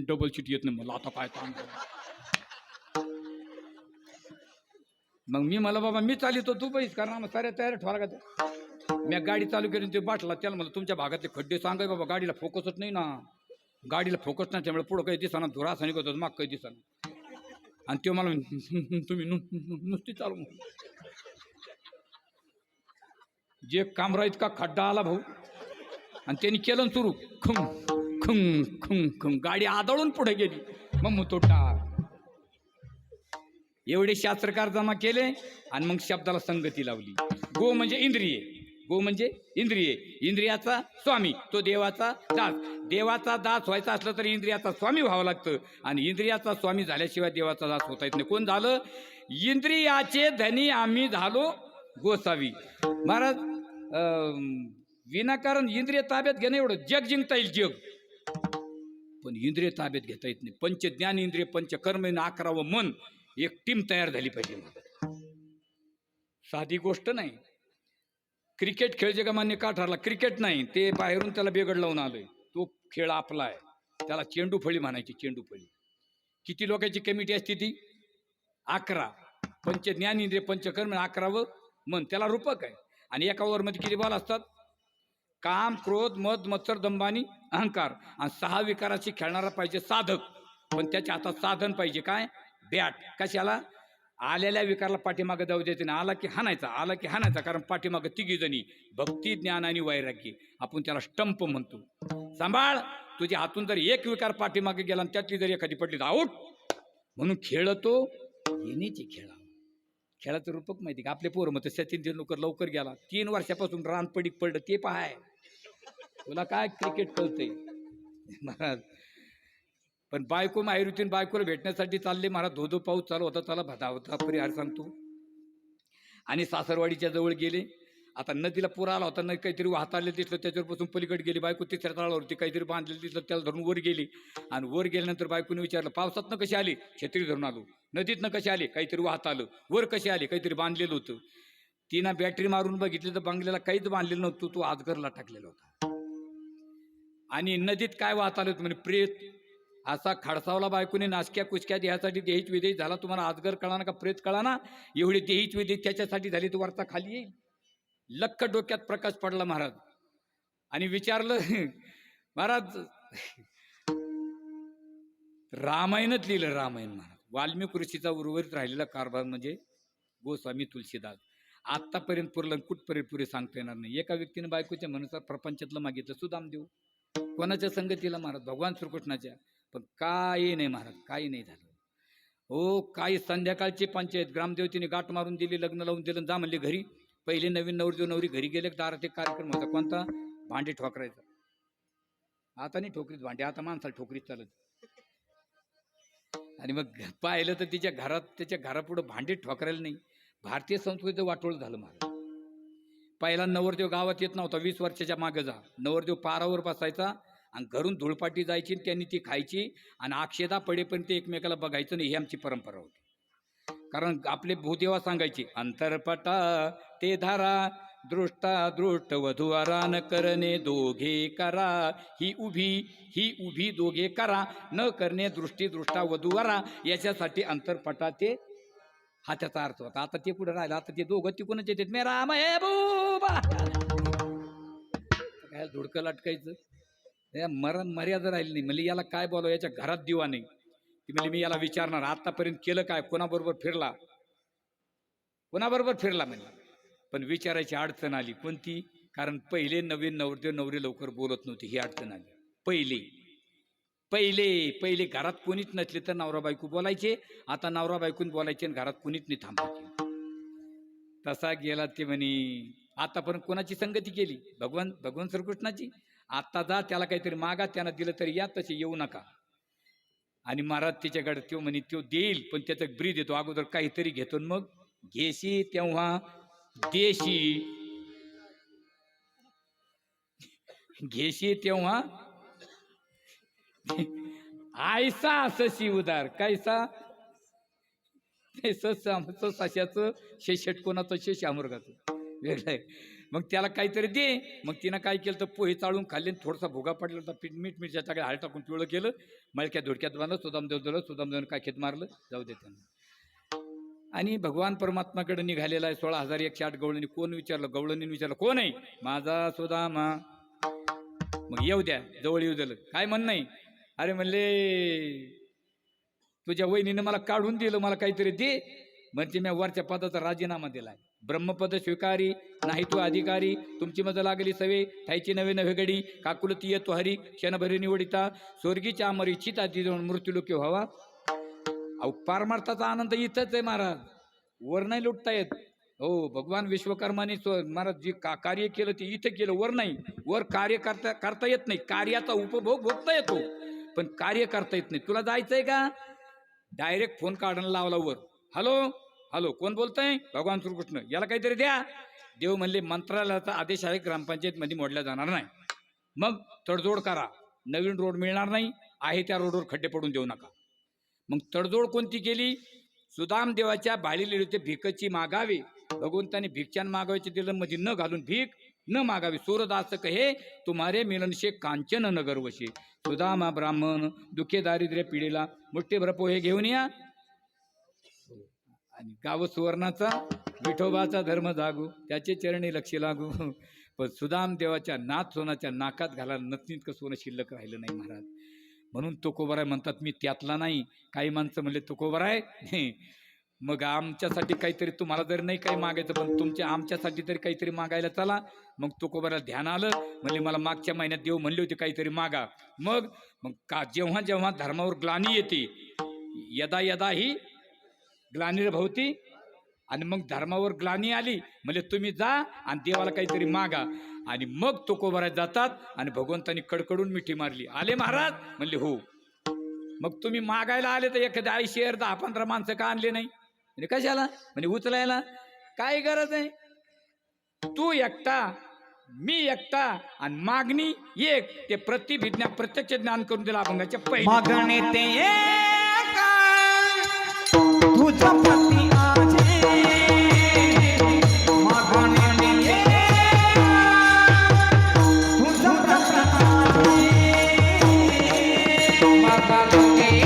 डबल सीट येत नाही. मला आता काय काम? मग मी मला बाबा मी चालितो, तू पैस कारण मग साऱ्या तयार ठेवा लागत. मी गाडी चालू केली, ते बाटला. त्याला म्हणलं तुमच्या भागातले खड्डे सांगाय बाबा, गाडीला फोकसच नाही ना. गाडीला फोकस नाही, त्यामुळे पुढं काही दिसणार, धुरासा निघत होत, माग काही दिसणार. आणि ते मला तुम्ही नुसती चालू. जे कामरा इतका खड्डा आला भाऊ, आणि त्यांनी केलं सुरू, खुम खुम खुम खुम, गाडी आदळून पुढे गेली. मग म्हणतो टाळ. एवढे शास्त्रकार जमा केले आणि मग शब्दाला संगती लावली. गो म्हणजे इंद्रिय, गो म्हणजे इंद्रिय, इंद्रियाचा स्वामी तो देवाचा दास. देवाचा दास व्हायचा असलं तर इंद्रियाचा स्वामी व्हावं लागतं, आणि इंद्रियाचा स्वामी झाल्याशिवाय देवाचा दास होता येत नाही. कोण झालं? इंद्रियाचे धनी आम्ही झालो गोसावी. महाराज विनाकारण इंद्रिय ताब्यात घेणं एवढं जग जिंकता येईल जग, पण इंद्रिय ताब्यात घेता येत नाही. पंच ज्ञान इंद्रिय, पंच कर्म, 11 मन, एक टीम तयार झाली पाहिजे. साधी गोष्ट नाही. क्रिकेट खेळ जगमान्य का ठरला? क्रिकेट नाही, ते बाहेरून त्याला बेगड लावून आलोय. तो खेळ आपला आहे, त्याला चेंडू फळी म्हणायची. चेंडू फळी किती लोकांची कमिटी असते? ती 11. पंच ज्ञान इंद्रिय, पंचकर्म, 11 मन, त्याला रूपक आहे. आणि एका ओव्हरमध्ये किती बॉल असतात? काम, क्रोध, मद, मत्सर, दंभानी, अहंकार. आणि 6 विकाराची खेळणारा पाहिजे साधक, पण त्याच्या हातात साधन पाहिजे. काय? बॅट. कशाला? आलेल्या विकारला पाठीमागं जाऊ द्यायचं नाही. आला की हाणायचा, आला की हाणायचा. कारण पाठीमागं तिघी जणी भक्ती, ज्ञान आणि वैराग्य, आपण त्याला स्टंप म्हणतो. सांभाळ, तुझ्या हातून जर एक विकार पाठीमागे गेला आणि त्यातली जर एखादी पडली तर आऊट. म्हणून खेळतो येण्याची खेळा. खेळाचं रूपक माहिती का? आपले पोरं मग सचिन तेंडुलकर लवकर गेला, 3 वर्षापासून रान पडीक पडलं ते पाहाय. तुला काय क्रिकेट कळतंय महाराज. पण बायको माहेरूतीन बायकोला भेटण्यासाठी चालले महाराज. धोधो पाऊस चालू होता, चला धावता परिहार सांगतो. आणि सासरवाडीच्या जवळ गेले. आता नदीला पूर आला होता, नदी काहीतरी वाहत आलेलं दिसलं, त्याच्यावरपासून पलीकडे गेली. बायको तिसऱ्या तळावरती काहीतरी बांधलेलं दिसलं, त्याला धरून वर गेली. आणि वर गेल्यानंतर बायकोने विचारलं, पावसातनं कशी आली? छत्री धरून आलो. नदीतनं कशी आली? काहीतरी वाहत आलं. वर कशी आली? काहीतरी बांधलेलं होतं. तिनं बॅटरी मारून बघितलं तर बंगल्याला काहीच बांधलेलं नव्हतं, तो आजगरला टाकलेला होता. आणि नदीत काय वाहत आलं होतं म्हणे? प्रेत. असा खडसावला बायकोने. नाशक्या कुचक्या देहासाठी देहीच विदेही झाला. तुम्हाला आजगर कळाना का प्रेत कळाना? एवढी देहीच विदेही त्याच्यासाठी झाली, तर वरचा खाली येईल. लक्क डोक्यात प्रकाश पडला महाराज. आणि विचारलं महाराज, रामायणच लिहिलं. रामायण महाराज वाल्मिक ऋषीचा उर्वरित राहिलेला कारभार म्हणजे गोस्वामी तुलसीदास. आत्तापर्यंत पुरलं, कुठपर्यंत पुरे सांगता येणार नाही. एका व्यक्तीने बायकोच्या म्हणून प्रपंचातलं मागितलं, सुदामदेव. कोणाच्या संगतीला महाराज? भगवान श्रीकृष्णाच्या. पण काही नाही महाराज, काही नाही झालं. हो, काही संध्याकाळची पंचायत. ग्रामदेवतीने गाठ मारून दिली, लग्न लावून दिलं, जा म्हणले घरी. पहिले नवीन नवरदेव नवरी घरी गेले, दारात एक कार्यक्रम होता. कोणता? भांडी ठोकरायचा. आता नाही ठोकरीत भांडी, आता माणसाला ठोकरीत चालत. आणि मग पाहिलं तर तिच्या घरात, त्याच्या घरापुढं भांडी ठोकरायला नाही. भारतीय संस्कृतीचं वाटोळ झालं महाराज. पहिला नवरदेव गावात येत नव्हता. 20 वर्षाच्या मागे जा. नवरदेव पारावर बसायचा आणि घरून धुळपाटी जायची, त्यांनी ती खायची आणि अक्षदा पडेपर्यंत एकमेकाला बघायचं नाही. ही आमची परंपरा होती. कारण आपले भूदेवा सांगायचे, अंतरपटा ते धारा, दृष्टा दृष्ट वधुवारा न करणे दोघे करा. ही उभी दोघे करा, न करणे दृष्टी दृष्टा वधुवारा. याच्यासाठी अंतरपटा ते, हा त्याचा अर्थ होता. आता ते पुढे राहिलं. आता ते दोघं तिकूनच येतात. मेरा महबूबा, काय धुडकं लटकायचं. मर्यादा राहिली नाही. म्हणजे याला काय बोलावं, याच्या घरात दिवा नाही. ती म्हणजे मी याला विचारणार, आतापर्यंत केलं काय? कोणाबरोबर फिरला? कोणाबरोबर फिरला म्हणला. पण विचारायची अडचण आली. कोणती? कारण पहिले नवीन नवरदेव नवरी लवकर बोलत नव्हती, ही अडचण आली. पहिले घरात कोणीच नसले तर नवरा बायको बोलायचे. आता नवरा बायकून बोलायचे आणि घरात कोणीच नाही थांबायचे. तसा गेला ते म्हणे. आतापर्यंत कोणाची संगती केली? भगवान श्रीकृष्णाची. आता जा, त्याला काहीतरी मागा, त्यानं दिलं तरी या, तसे येऊ नका. आणि महाराज तिच्याकडे तो म्हणे, तो देईल पण त्याचा ब्री देतो. अगोदर काहीतरी घेतो, मग घेशी तेव्हा देशी, घेशी तेव्हा आयसा सशी उदार. कैसा? सशाचं शेषट, कोणाचं शेष अमृगाचं वेगळं आहे. मग त्याला काहीतरी दे. मग तिनं काय केलं तर पोहे चाळून खाल्ले, थोडासा भोगा पडला होता, मीठ मिरच्या टाकल्या, हळ टाकून पिवळं केलं, मळक्या धुडक्यात बांधलं, सुदामदेव दिलं. सुदामदेवनं काय खेत मारलं, जाऊ दे त्यांना. आणि भगवान परमात्माकडे निघालेला आहे. 16,108 गवळणी. कोण विचारलं? गवळणीने विचारलं, कोण आहे? माझा सुदामा. मग येऊ द्या, जवळ येऊ दिलं. काय म्हण नाही? अरे म्हणले, तुझ्या वहिनीनं मला काढून दिलं, मला काहीतरी दे. म्हणजे मी वरच्या पदाचा राजीनामा दिलाय. ब्रह्मपद स्वीकारी नाही तू अधिकारी. तुमची मजा लागली सवे, थायची नवे नवे गडी. काकुलती येतो हरी, क्षणभरी निवडिता. स्वर्गीच्या अमर इच्छिता ती जाऊन मृत्यूलोकी व्हावा. अहो, पारमार्थाचा आनंद इथंच आहे महाराज, वर नाही लुटता येत. हो, भगवान विश्वकर्माने महाराज जे कार्य केलं ते इथं केलं, वर नाही. वर कार्य करता येत नाही. कार्याचा उपभोग भोगता येतो, पण कार्य करता येत नाही. तुला जायचंय का? डायरेक्ट फोन काढून लावला वर. हॅलो, कोण बोलतंय? भगवान श्रीकृष्ण. याला काहीतरी द्या. देव म्हणले, मंत्रालयाचा आदेश आहे, ग्रामपंचायत मध्ये मोडल्या जाणार नाही. मग तडजोड करा, नवीन रोड मिळणार नाही, आहे त्या रोडवर खड्डे पडून देऊ नका. मग तडजोड कोणती केली? सुदाम देवाच्या बाळीले होते, भिकची मागावे. भगवंताने भिक्षान मागायचे दिलं, मध्ये न घालून भीक न मागावी. सूरदास कहे तुम्हारे मिलनशे कांचन नगर वशे. सुदामा ब्राह्मण दुखे दारिद्र्य पिढीला, मुठ्ठीभर पोहे घेऊन या. आणि गाव सुवर्णाचा, विठोबाचा धर्म जागू, त्याचे चरणी लक्ष लागू. पण सुदाम देवाच्या नाथ सोनाच्या नाकात घालायला नसनीत सोनं शिल्लक राहिलं नाही महाराज. म्हणून तुकोबराय म्हणतात, मी त्यातला नाही. काही माणसं म्हणले तुकोबराय मग आमच्यासाठी काहीतरी तुम्हाला जर नाही काही मागायचं पण तुमच्या आमच्यासाठी तरी काहीतरी मागायला चला. मग तुकोबाला ध्यान आलं, म्हणले मला मागच्या महिन्यात देव म्हणले होते काहीतरी मागा. मग मग का जेव्हा जेव्हा धर्मावर ग्लानी येते, यदा यदा ही ग्लानिर्भवती, आणि मग धर्मावर ग्लानी आली म्हणजे तुम्ही जा आणि देवाला काहीतरी मागा. आणि मग तुकोबारा जातात आणि भगवंतानी कडकडून मिठी मारली. आले महाराज? म्हणले हो. मग तुम्ही मागायला आले तर एखाद्या 80 10-15 माणसं का आणले नाही? म्हणजे कशाला? म्हणजे उचलायला काय गरज आहे? तू एकटा, मी एकटा आणि मागणी एक. ते प्रतिभिज्ञा प्रत्यक्ष ज्ञान करून दिला अभंगाच्या पहिले. मागणे ते एका तुझ्या प्रती आजे, मागणे ते एका तुझ्या प्रती आजे, मागणे ते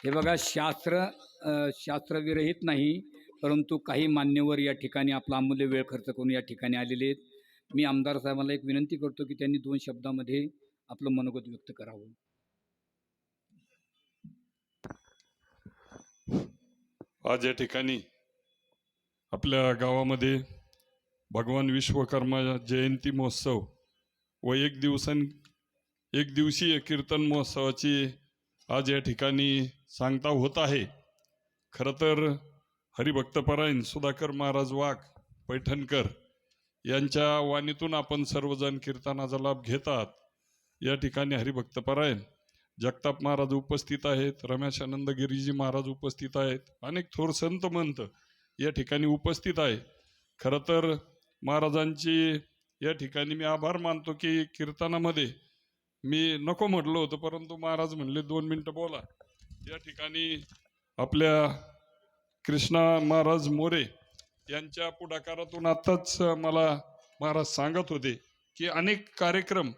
हे बघा, शास्त्रविरहित नाही, परंतु काही मान्यवर या ठिकाणी आपला अमूल्य वेळ खर्च करून या ठिकाणी आलेले आहेत. मी आमदार साहेबांना एक विनंती करतो की त्यांनी 2 शब्दामध्ये आपलं मनोगत व्यक्त करावं. आज या ठिकाणी आपल्या गावामध्ये भगवान विश्वकर्मा जयंती महोत्सव व एक दिवसीय कीर्तन महोत्सवाची आज या ठिकाणी सांगता होत आहे. खरं तर हरिभक्तपरायण सुधाकर महाराज वाघ पैठणकर यांच्या वाणीतून आपण सर्वजण कीर्तनाचा लाभ घेतात. या ठिकाणी हरिभक्तपरायण जगताप महाराज उपस्थित आहेत, रमेशानंद गिरीजी महाराज उपस्थित आहेत, अनेक थोर संत मंत या ठिकाणी उपस्थित आहे. खरं तर महाराजांची या ठिकाणी मी आभार मानतो की कीर्तनामध्ये मी नको म्हटलं होतं, परंतु महाराज म्हणले 2 मिनिटं बोला. या ठिकाणी आपल्या कृष्णा महाराज मोरे यांच्या पुढाकारातून आत्ताच मला महाराज सांगत होते की अनेक कार्यक्रम,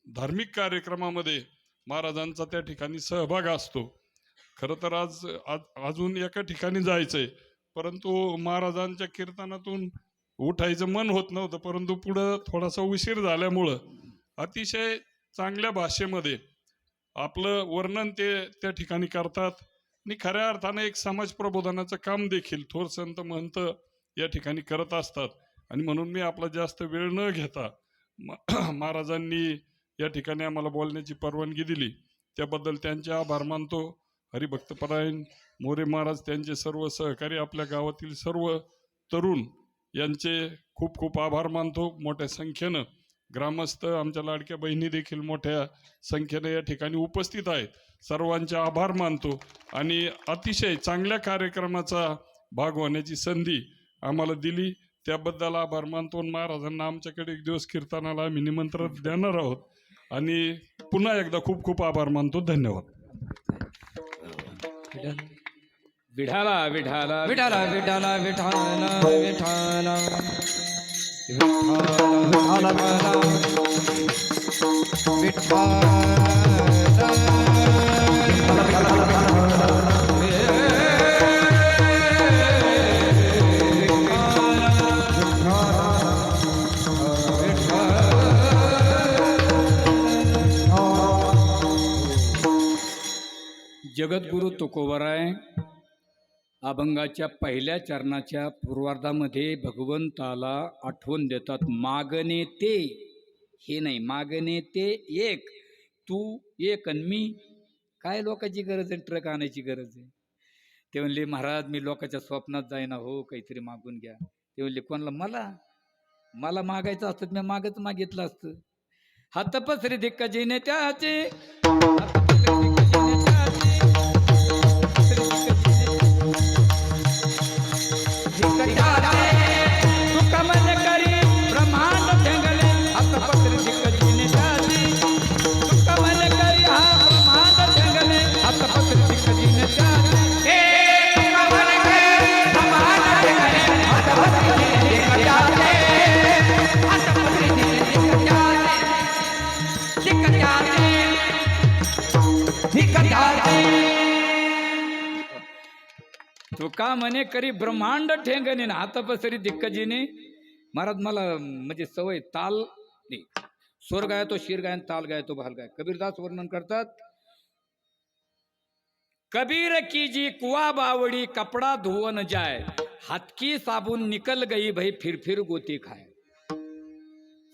धार्मिक कार्यक्रमामध्ये महाराजांचा त्या ठिकाणी सहभाग असतो. खरं तर आज अजून एका ठिकाणी जायचंय, परंतु महाराजांच्या कीर्तनातून उठायचं मन होत नव्हतं, परंतु पुढं थोडासा उशीर झाल्यामुळं अतिशय चांगल्या भाषेमध्ये आपलं वर्णन ते त्या ठिकाणी करतात आणि खऱ्या अर्थानं एक समाज प्रबोधनाचं काम देखील थोर संत महंत या ठिकाणी करत असतात. आणि म्हणून मी आपला जास्त वेळ न घेता महाराजांनी या ठिकाणी आम्हाला बोलण्याची परवानगी दिली, त्याबद्दल त्यांचे आभार मानतो. हरिभक्तपरायण मोरे महाराज, त्यांचे सर्व सहकारी, आपल्या गावातील सर्व तरुण यांचे खूप खूप आभार मानतो. मोठ्या संख्येनं ग्रामस्थ, आमच्या लाडक्या बहिणी देखील मोठ्या संख्येने या ठिकाणी उपस्थित आहेत. सर्वांचे आभार मानतो आणि अतिशय चांगल्या कार्यक्रमाचा भाग होण्याची संधी आम्हाला दिली त्याबद्दल आभार मानतो. आणि महाराजांना आमच्याकडे एक दिवस कीर्तनाला आम्ही निमंत्रण देणार आहोत. आणि पुन्हा एकदा खूप खूप आभार मानतो. धन्यवाद. विठाला विठाला विठाला विठाला विठाला विठाला विठाला जगद्गुरु तुकोबराय अभंगाच्या पहिल्या चरणाच्या पूर्वार्धामध्ये भगवंताला आठवण देतात. मागणे ते हे नाही, मागणे ते एक, तू एक आणि मी. काय लोकांची गरज आहे ट्रक आणायची गरज आहे? ते म्हणले महाराज मी लोकांच्या स्वप्नात जाईना हो, काहीतरी मागून घ्या. ते म्हणले कोणाला? मला मागायचं असतं मी मागच मागितलं असतं. हात पसरी धिक्काजीने त्याचे, तुका म्हणे करी ब्रह्मांड ठेंगणे हात पसरी दिक्कजीने. महाराज मला म्हणजे सवय ताल नाही, स्वर गायतो शीर गायन, ताल गायतो भाल गाय. कबीरदास वर्णन करतात, कबीर की जी कुआ बावड़ी कपड़ा धुवन जाय, हात की साबुन निकल गई भाई फिर फिर गोती खाय.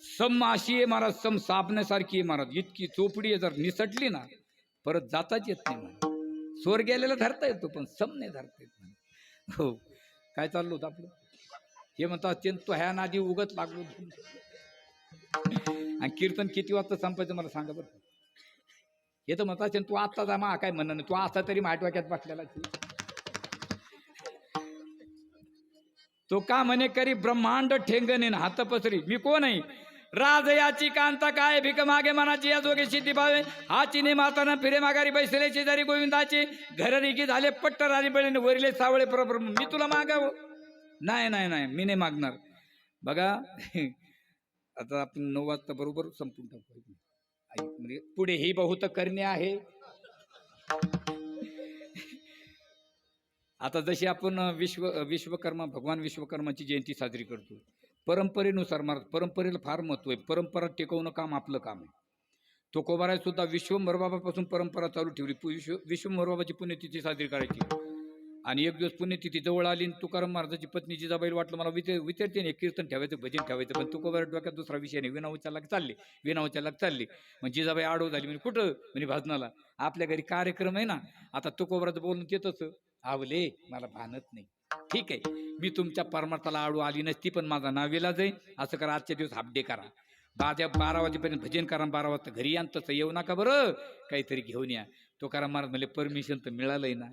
सम अशी आहे महाराज, सम साबण्यासारखी आहे महाराज. इतकी चोपडी आहे, जर निसटली ना परत जाताच येत नाही महाराज. स्वर गेलेला धरता येतो पण सम नाही धरता येत. हो, काय चाललो होतं आपलं? हे म्हणतात तो ह्या नादी उगत लागलो. आणि कीर्तन किती वाजता संपायचं मला सांगा बरं. हे तर म्हणतात तू आत्ता जा, मा काय म्हणणं नाही, तू आता तरी माटवाक्यात बसलेला. तो का म्हणे करी ब्रह्मांड ठेंगणे हात पसरी. मी कोण आहे? राजयाची कांता काय भीक मागे मनाची या जोगे सिद्धी भावे. हाची ने माताना फिरे माघारी बैसले शेजारी गोविंदाची. घर रिगी झाले पट्ट राणी बळीने वरिले सावळे परब्रह्म. मी तुला मागावं? नाही नाही नाही, मी नाही मागणार. बघा आता आपण 9 वाजता बरोबर संपून टाकू. म्हणजे पुढे ही बहुत करणे आहे. आता जशी आपण विश्वकर्मा भगवान विश्वकर्माची जयंती साजरी करतो परंपरेनुसार, महाराज परंपरेला फार महत्व आहे. परंपरा टिकवणं काम आपलं काम आहे. तुकोबाराय सुद्धा विश्वंभरबाबापासून परंपरा चालू ठेवली. विश्वंभरबाबाची पुण्यतिथी साजरी करायची. आणि एक दिवस पुण्यतिथी जवळ आली, तुकाराम महाराजाची पत्नी जिजाबाईला वाटलं मला विचारते नाही, कीर्तन ठेवायचं भजन ठेवायचं. पण तुकोबाराय डोक्यात दुसरा विषय नाही, विनावचाला चालली. मग जिजाबाई आडव झाली, म्हणजे कुठं? म्हणजे भाजनाला. आपल्या घरी कार्यक्रम आहे ना, आता तुकोबाराचं बोलणं येतच. आवले मला भानत नाही, ठीक आहे, मी तुमच्या परमार्थाला आडू आली नसती, पण माझा नावेलाच आहे. असं करा, आजच्या दिवस हाफ डे करा, 12 वाजेपर्यंत भजन करा, 12 वाजता घरी या. तसं येऊ नका बरं, काहीतरी घेऊन या. तुकाराम महाराज म्हणले परमिशन तर मिळालंय ना.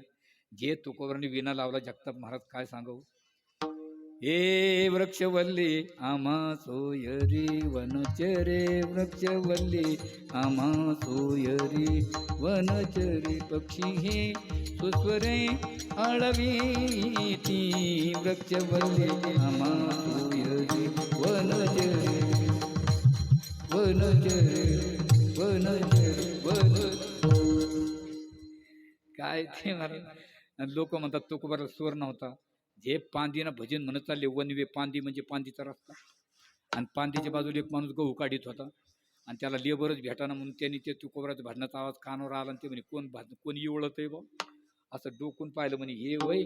जे तुकोबारांनी विना लावला जगताप महाराज काय सांगू. हे वृक्षवल्ली आम्हा सोयरी वनचरे, वृक्षवल्ली आम्हा सोयरी वनचरे. पक्षी हे सुस्वरे आळवी ती, वृक्षवल्ली आम्हा सोयरी वनचरे, वनचरे, वनचरे, वन. काय ते महाराज लोक म्हणतात तुकोबाराला स्वर नव्हता. जे पांदीनं भजन म्हणत चालले, वनवे पांदी म्हणजे पांदीचा रस्ता. आणि पांदीच्या बाजूला एक माणूस गहू काढीत होता आणि त्याला लेबरच भेटाना म्हणून त्यांनी ते तुकोबाराचा भांडणाचा आवाज कानावर आला. आणि ते म्हणे कोण इवळत आहे बा. असं डोकून पाहिलं, म्हणे हे वय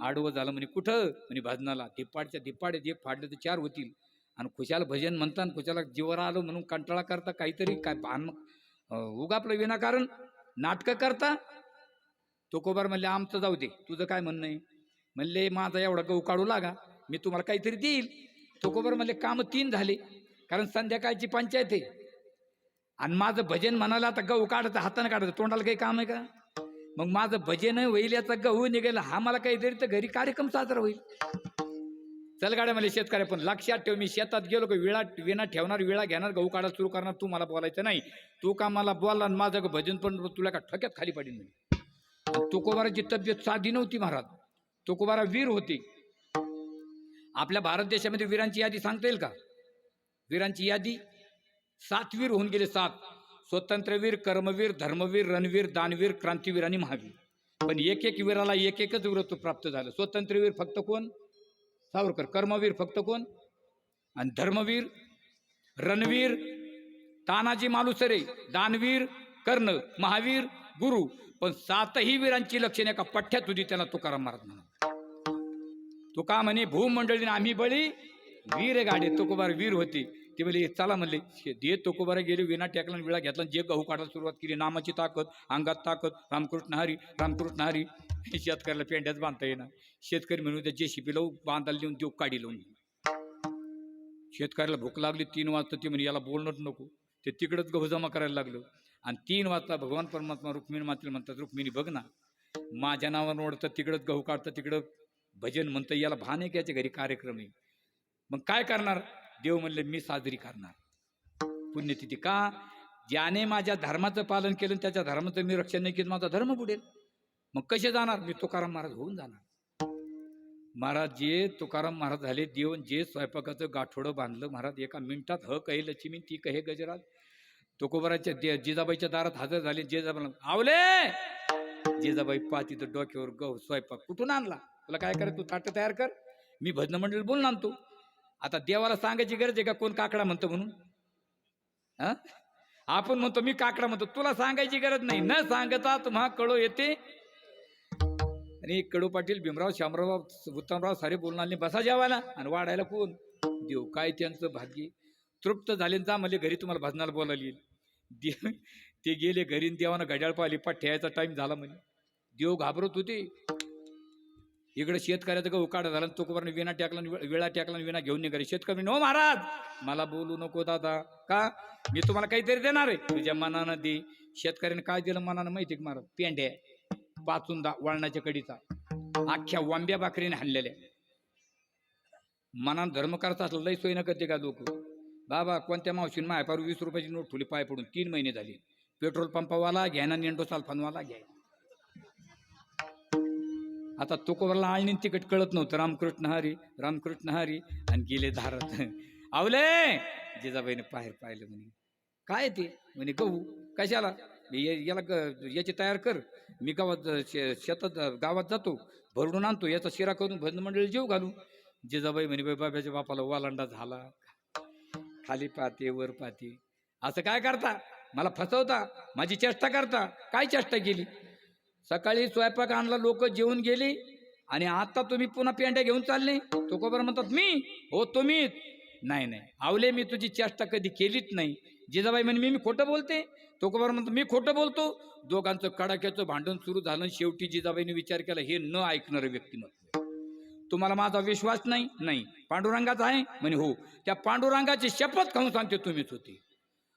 आडवं झालं. म्हणे कुठं? म्हणे भाजनाला. धिप्पाडच्या धिप्पाड एक फाडले तर 4 होतील. आणि खुशाला भजन म्हणतात, खुशाला जीवर आलं म्हणून कंटाळा करता, काहीतरी काय भान उगा आपलं विनाकारण नाटकं करता. तुकोबार म्हणले आमचं जाऊ दे, तुझं काय म्हणणं आहे? म्हणले माझा एवढा गहू काढू लागा, मी तुम्हाला काहीतरी देईल. तुकोबार म्हणले कामं 3 झाले, कारण संध्याकाळची पंचायत आहे आणि माझं भजन म्हणाला. आता गहू काढायचं हाताने काढायचं, तोंडाला काही काम आहे का? मग माझं भजन होईल, याचा गहू निघेल, हा मला काहीतरी तर घरी कार्यक्रम साजरा होईल. चल गाड्या मला शेतकऱ्या, पण लक्षात ठेव, मी शेतात गेलो की विणा ठेवणार, विळा घेणार, गहू काढायला सुरू करणार, तू मला बोलायचं नाही. तू का मला बोलला आणि माझं भजन पण तुला का ठक्यात खाली पाडीन मी. तुकोबाराची तब्येत साधी नव्हती महाराज. तुकोबारा वीर होते. आपल्या भारत देशामध्ये वीरांची यादी सांगता येईल का? वीरांची यादी 7 वीर होऊन गेले. 7. स्वतंत्रवीर, कर्मवीर, धर्मवीर, रणवीर, दानवीर, क्रांतीवीर आणि महावीर. पण एक वीराला एकच वीरत्व प्राप्त झालं. स्वतंत्रवीर फक्त कोण? सावरकर. कर्मवीर फक्त कोण? आणि धर्मवीर, रणवीर, तानाजी मालुसरे, दानवीर, कर्ण, महावीर, गुरु. पण 7ही वीरांची लक्षणे एका पठ्ठ्यात होती. त्याला तुकाराम महाराज म्हणा. तुका म्हणे भूमंडळीने आम्ही बळी वीर गाडे. तुकोबार वीर होते. ते बोले चला म्हणले. दे तुकोबारा गेले, विना टेकला, विळा घेतला, जे गहू काढायला सुरुवात केली. नामाची ताकद, अंगात ताकद, रामकृष्ण हरी, रामकृष्ण हरी. शेतकऱ्याला पेंड्याच बांधता येणार. शेतकरी म्हणून त्या JCP लावून बांधायला देऊन देऊ काढी लावून. शेतकऱ्याला भूक लागली 3 वाजता. ते म्हणे याला बोलणंच नको. ते तिकडंच गहू जमा करायला लागलं. आणि 3 वाजता भगवान परमात्मा रुक्मिणी मातेला म्हणतात, रुक्मिणी बघ ना, माझ्या नावानं ओढतं, तिकडंच गहू काढतं, तिकडं भजन म्हणतं, याला भान आहे की याच्या घरी कार्यक्रम आहे. मग काय करणार? देव म्हणले मी साजरी करणार पुण्यतिथी. का? ज्याने माझ्या धर्माचं पालन केलं, त्याच्या धर्माचं मी रक्षण नाही केलं, माझा धर्म बुडेल. मग कसे जाणार? मी तुकाराम महाराज होऊन जाणार. महाराज जे तुकाराम महाराज झाले, देव जे स्वयंपाकाचं गाठोडं बांधलं महाराज, एका मिनिटात ह कहे लक्ष्मी, ती कहे गजराज. तुकोबाराच्या जिजाबाईच्या दारात हजर झाले. जिजाबाई आवले, जिजाबाई पाहती तर डोक्यावर गहू स्वयंपाक कुठून आणला? तुला काय कर, तू ताटं तयार कर, मी भजन मंडळी बोलून आणतो. आता देवाला सांगायची गरज आहे का कोण काकडा म्हणतो म्हणून? हा, आपण म्हणतो मी काकडा म्हणतो, तुला सांगायची गरज नाही. न सांगता तुम्हा कळो येते. आणि कडू पाटील, भीमराव, शामराव, उत्तमराव सारे बोलून आले. बसा जेवायला. आणि वाढायला कोण? देव. काय त्यांचं भाग्य. तृप्त झाले जा म्हणजे घरी तुम्हाला भजनाला बोलायला येईल. देव ते गेले घरी. देवानं घड्याळ पाहिली, ठेवायचा टाइम झाला म्हणे. देव घाबरत होते. इकडे शेतकऱ्याचं गहू काढा झाला. तुकोबाराने विना टाकला, विळा टाकला, विना घेऊन निघाले. शेतकरी नो महाराज मला बोलू नको दादा. का? मी तुम्हाला काहीतरी देणार आहे. तुझ्या मनानं दे. शेतकऱ्याने काय दिलं मनानं माहिती का महाराज? पेंड्या, पाचुंदा, वळणाच्या कडीचा, अख्ख्या वांब्या भाकरीने हाणलेल्या. मनानं धर्म करायचा असलं लई सोयीनं करते का लोक? बाबा कोणत्या मावशीने मायपार 20 रुपयाची नोट ठुली, पाय पडून 3 महिने झाले. पेट्रोल पंपावाला घ्यायना, नेंडो साल्फानवाला घ्याय. आता तुकोबाराला आळणी तिकट कळत नव्हतं. रामकृष्ण हरी, रामकृष्ण हरी. आणि गेले धारात. आवले, जिजाबाईने बाहेर पाहिलं. म्हणे काय ते? म्हणे गहू. कशाला? याला याची तयार कर, मी गावात शेतात गावात जातो, भरडून आणतो, याचा शिरा करून भजन मंडळी जेव घालू. जिजाबाई म्हणे बाबाच्या बापाला वालांडा झाला. खाली पाहते, वर पाहते. असं काय करता? मला फसवता, माझी चेष्टा करता. काय चेष्टा केली? सकाळी स्वयंपाक आणला, लोक जेवून गेली, आणि आता तुम्ही पुन्हा पेंड्या घेऊन चालले. तुकोबारा म्हणतात मी हो तुम्ही नाही. नाही आवले, मी तुझी चेष्टा कधी केलीच नाही. जिजाबाई म्हणे मी खोटं बोलते. तुकोबारा म्हणतात मी खोटं बोलतो. दोघांचं कडाक्याचं भांडण सुरू झालं. शेवटी जिजाबाईने विचार केला, हे न ऐकणारं व्यक्तिमत्व. तुम्हाला माझा विश्वास नाही? नाही. पांडुरंगाचा आहे? म्हणे हो. त्या पांडुरंगाची शपथ खाऊन सांगते तुम्हीच होती.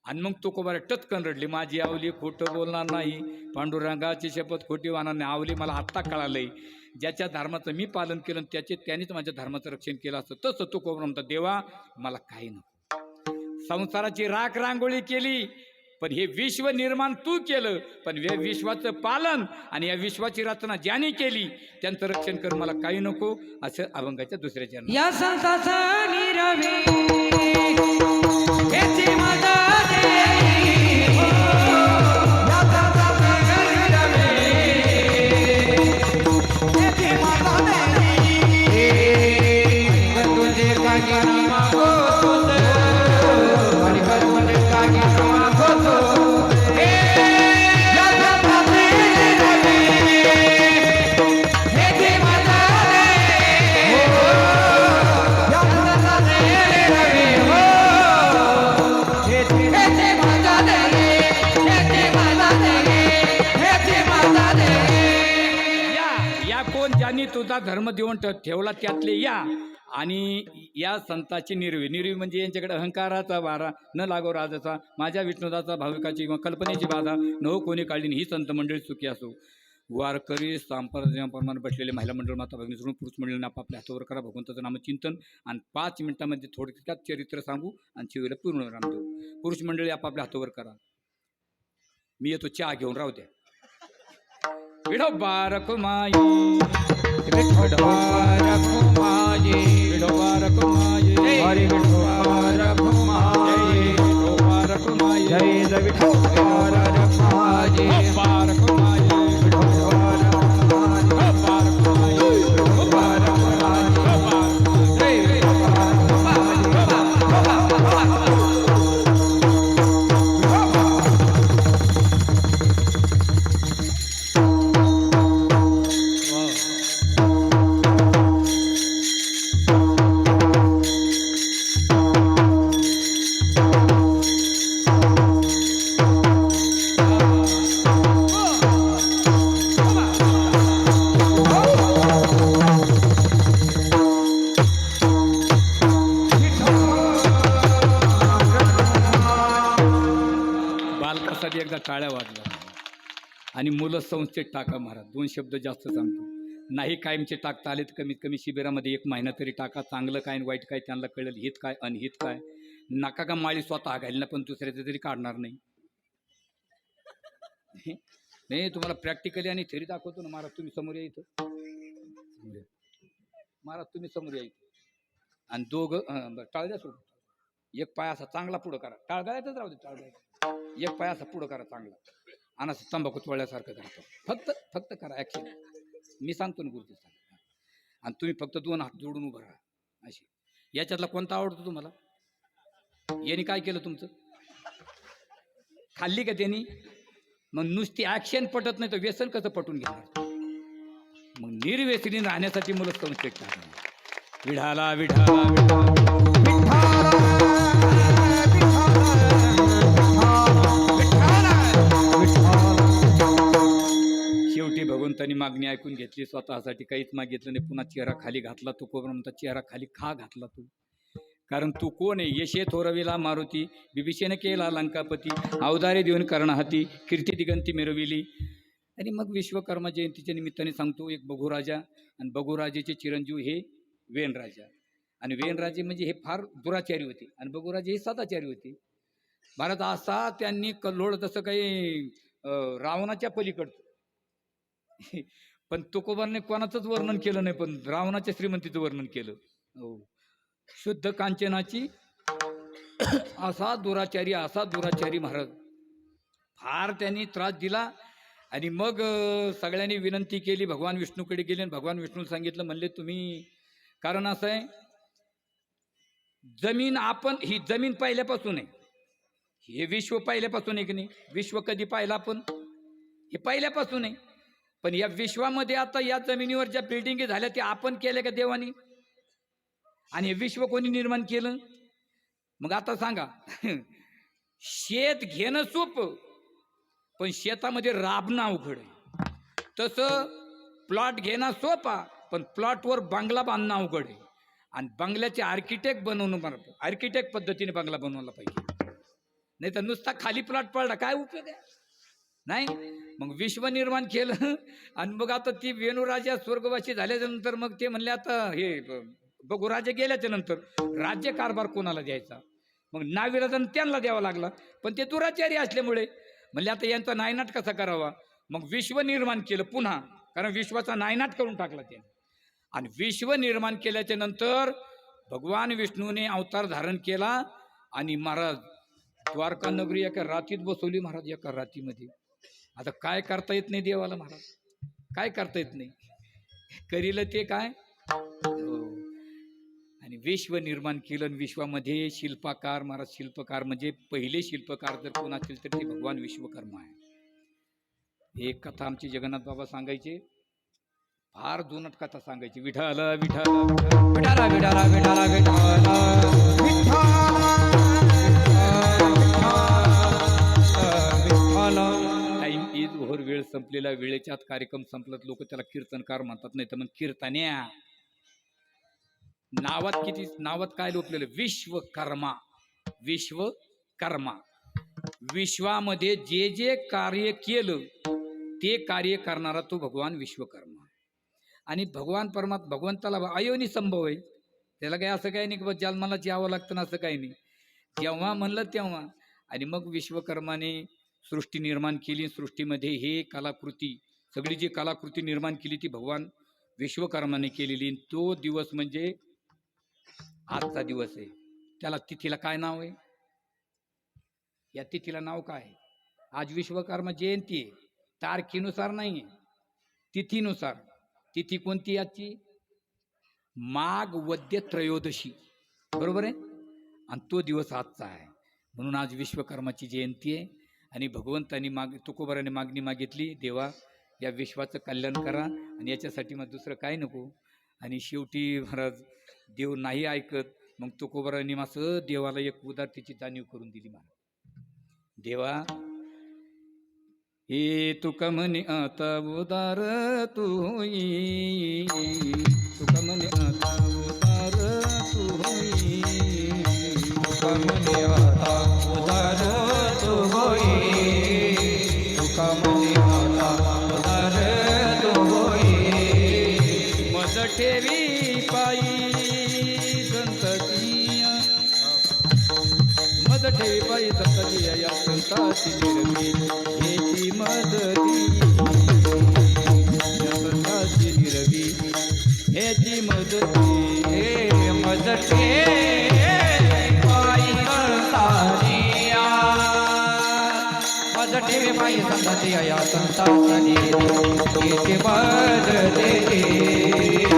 आणि मग तुकोबारा टचकन रडली, माझी आवली खोटं बोलणार नाही, पांडुरंगाची शपथ खोटी वाहणार नाही. आवली मला आत्ता कळालंय, ज्याच्या धर्माचं मी पालन केलं त्यानेच माझ्या धर्माचं रक्षण केलं असतं. तसं तुकोबारा म्हणतात, देवा मला काही नको. संसाराची राख रांगोळी केली, पण हे विश्व निर्माण तू केलं. पण या विश्वाचं पालन आणि या विश्वाची रचना ज्याने केली त्यांचं रक्षण कर, मला काही नको. असं अभंगाच्या दुसऱ्या चरणात. या संताचा निरवे हेची मदत देई हो. या संताचा निरवे हेची मदत देई. तुझे काही मागो तुझ, आणि तुझे काही मागो तो. या संताचा निरवे हेची मदत देई हो. या संताचा निरवे हो. हेची मदत देई, हेची मदत देई, हेची मदत देई. या कोण ज्यांनी तुझा धर्म देऊन ठेवला त्यातले या. आणि या संताची निर्वी म्हणजे यांच्याकडे अहंकाराचा वारा न लागो राजाचा, माझ्या विष्णुदाचा भाविकाची किंवा कल्पनेची बाधा न हो कोणी काढली, ही संत मंडळी सुखी असो. वारकरी संप्रदायाप्रमाणे बसलेले महिला मंडळ माता भगिनी सोडून पुरुष मंडळींना आपापल्या हातावर करा भगवंताचं नामचिंतन आणि 5 मिनिटांमध्ये थोडक्यात चरित्र सांगू आणि शिवेला पूर्ण राम देऊ. पुरुष मंडळी आपापल्या हातावर करा. मी येतो चहा घेऊन राहू द्या. विठोबा रखुमाई विठोबा रखुमाई विठोबा रखुमाई हरी विठोबा रखुमाई विठोबा रखुमाई जय विठोबा रखुमाई विठोबा रखुमाई विठोबा रखुमाई विठोबा रखुमाई विठोबा रखुमाई जय विठोबा बालकासाठी एकदा टाळ्या वाजल्या आणि मुलं संस्थेत टाका महाराज. 2 शब्द जास्त सांगतो. नाही कायमचे टाकता आले तर कमीत कमी शिबिरामध्ये 1 महिना तरी टाका. चांगलं काय आणि वाईट काय त्यांना कळेल. हित काय अनहित काय. नका का माळी स्वतः घालणं पण दुसऱ्याचं तरी काढणार नाही. नाही तुम्हाला प्रॅक्टिकली आणि थेरी दाखवतो ना महाराज. तुम्ही समोर या इथं महाराज. तुम्ही समोर या इथं आणि दोघं टाळ द्या सोडून. एक पाय असा चांगला पुढं करा. टाळगाळ्यातच राहू दे. टाळगाळ्यात एक पाय असा पुढं करा चांगला आणि असं तंबाखू तोळल्यासारखं करा. फक्त करा ॲक्शन. मी सांगतो ना गुरुजी सांग. आणि तुम्ही फक्त 2 हात जोडून उभं राहा अशी. याच्यातला कोणता आवडतो तुम्हाला? यांनी काय केलं तुमचं? खाल्ली का त्यांनी? मग नुसती ॲक्शन पटत नाही तर व्यसन कसं पटून घेणार? मग निर्व्यसनी राहण्यासाठी मुलं संस्थेत टाकणार. विढाला विढाला विढाला शेवटी भगवंतानी मागणी ऐकून घेतली. स्वतःसाठी काहीच मागितलं नाही. पुन्हा चेहरा खाली घातला. तू कोण म्हणता चेहरा खाली का घातला तू? कारण तू कोण आहे? यशे थोरविला मारुती बिभीषण केला लंकापती अवतारे देऊन कर्णहाती कीर्ती दिगंती मिरविली. आणि मग विश्वकर्मा जयंतीच्या निमित्ताने सांगतो एक बघूराजा आणि बघूराजेचे चिरंजीव हे वेणराजा. आणि वेणराजे म्हणजे हे फार दुराचारी होते आणि बघूराजे हे सदाचारी होते. भारत असा त्यांनी कल्लोळ तसं काही रावणाच्या पलीकडचं. पण तुकोबांनी कोणाचंच वर्णन केलं नाही पण रावणाच्या श्रीमंतीचं वर्णन केलं. हो शुद्ध कांचनाची असा दुराचारी महाराज. फार त्यांनी त्रास दिला. आणि मग सगळ्यांनी विनंती केली. भगवान विष्णूकडे गेले आणि भगवान विष्णूला सांगितलं. म्हणले तुम्ही कारण असं आहे जमीन आपण ही जमीन पहिल्यापासून आहे. हे विश्व पहिल्यापासून आहे की नाही? विश्व कधी पाहिलं आपण? हे पहिल्यापासून आहे. पण या विश्वामध्ये आता या जमिनीवर ज्या बिल्डिंगी झाल्या त्या आपण केल्या का देवानी? आणि हे विश्व कोणी निर्माण केलं? मग आता सांगा. शेत घेणं सोपं पण शेतामध्ये राबणं अवघड आहे. तसं प्लॉट घेणं सोपा पण प्लॉटवर बंगला बांधणं अवघड आहे. आणि बंगल्याचे आर्किटेक्ट बनवणं आर्किटेक्ट पद्धतीने बंगला बनवला पाहिजे. नाही तर नुसता खाली प्लॉट पडला काय उपयोग आहे? नाही. मग विश्व निर्माण केलं आणि मग आता ती वेणूराजा स्वर्गवासी झाल्याच्या नंतर मग ते म्हणले आता हे बघू राजे गेल्याच्या नंतर राज्य कारभार कोणाला द्यायचा? मग नाविलाजानं त्यांना द्यावा लागला. पण ते दुराचारी असल्यामुळे म्हणले आता यांचा नायनाट कसा करावा? मग विश्व निर्माण केलं पुन्हा. कारण विश्वाचा नायनाट करून टाकला त्याने. आणि विश्व निर्माण केल्याच्या नंतर भगवान विष्णूने अवतार धारण केला आणि महाराज द्वारका नगरी एका रातीत बसवली महाराज. एका रातीमध्ये. आता काय करता येत नाही देवाला महाराज. काय करता येत नाही. करील ते काय. आणि विश्व निर्माण केलं. विश्वामध्ये शिल्पकार महाराज. शिल्पकार म्हणजे पहिले शिल्पकार जर कोण असेल तर ते भगवान विश्वकर्मा आहे. एक कथा आमचे जगन्नाथ बाबा सांगायचे. फार जुनट कथा सांगायची. विठाला विठाला विठाला विठाला विठाला विठाला. Time is over. वेळ संपलेला. वेळेच्या आत कार्यक्रम संपला. लोक त्याला कीर्तनकार म्हणतात. नाही तर मग कीर्तन्या. नावात काय लोपलेलं? विश्वकर्मा. विश्वकर्मा. विश्वामध्ये जे जे कार्य केलं ते कार्य करणारा तो भगवान विश्वकर्मा. आणि भगवंताला अयोनी संभव आहे. त्याला काही असं काही नाही की जन्मालाच यावं लागतं ना, असं काही नाही. जेव्हा म्हणलं तेव्हा. आणि मग विश्वकर्माने सृष्टी निर्माण केली. सृष्टीमध्ये हे कलाकृती, सगळी जी कलाकृती निर्माण केली ती भगवान विश्वकर्माने केलेली. तो दिवस म्हणजे आजचा दिवस आहे. त्याला तिथीला काय नाव आहे? या तिथीला नाव काय आहे? आज विश्वकर्मा जयंती आहे. तारखेनुसार नाही आहे, तिथीनुसार. तिथी कोणती आजची? माघ वद्य त्रयोदशी, बरोबर आहे. आणि तो दिवस आजचा आहे. म्हणून आज विश्वकर्माची जयंती आहे. आणि भगवंतानी तुकोबाराने मागणी मागितली, देवा या विश्वाचं कल्याण करा आणि याच्यासाठी मग दुसरं काय नको. आणि शेवटी महाराज देव नाही ऐकत. मग तुकोबाराने असं देवाला एक उदारतेची जाणीव करून दिली. महाराज देवा हे तुका म्हणे आता उदार तू होई, तुका म्हणे आता उदार तू होई, तुका म्हणे आता उदार तू होई, तुका म्हणे आता उदार तू होई. मज ठेवी पायी संतती, मज ठेवी पायी संतती या संताची निर्मी हेची मदती, या संताची निर्मी हेची मदती. हे मज ठेवी पायी संतानिया, मज ठेवी पायी संतानिया या संताची निर्मी हेची मदती.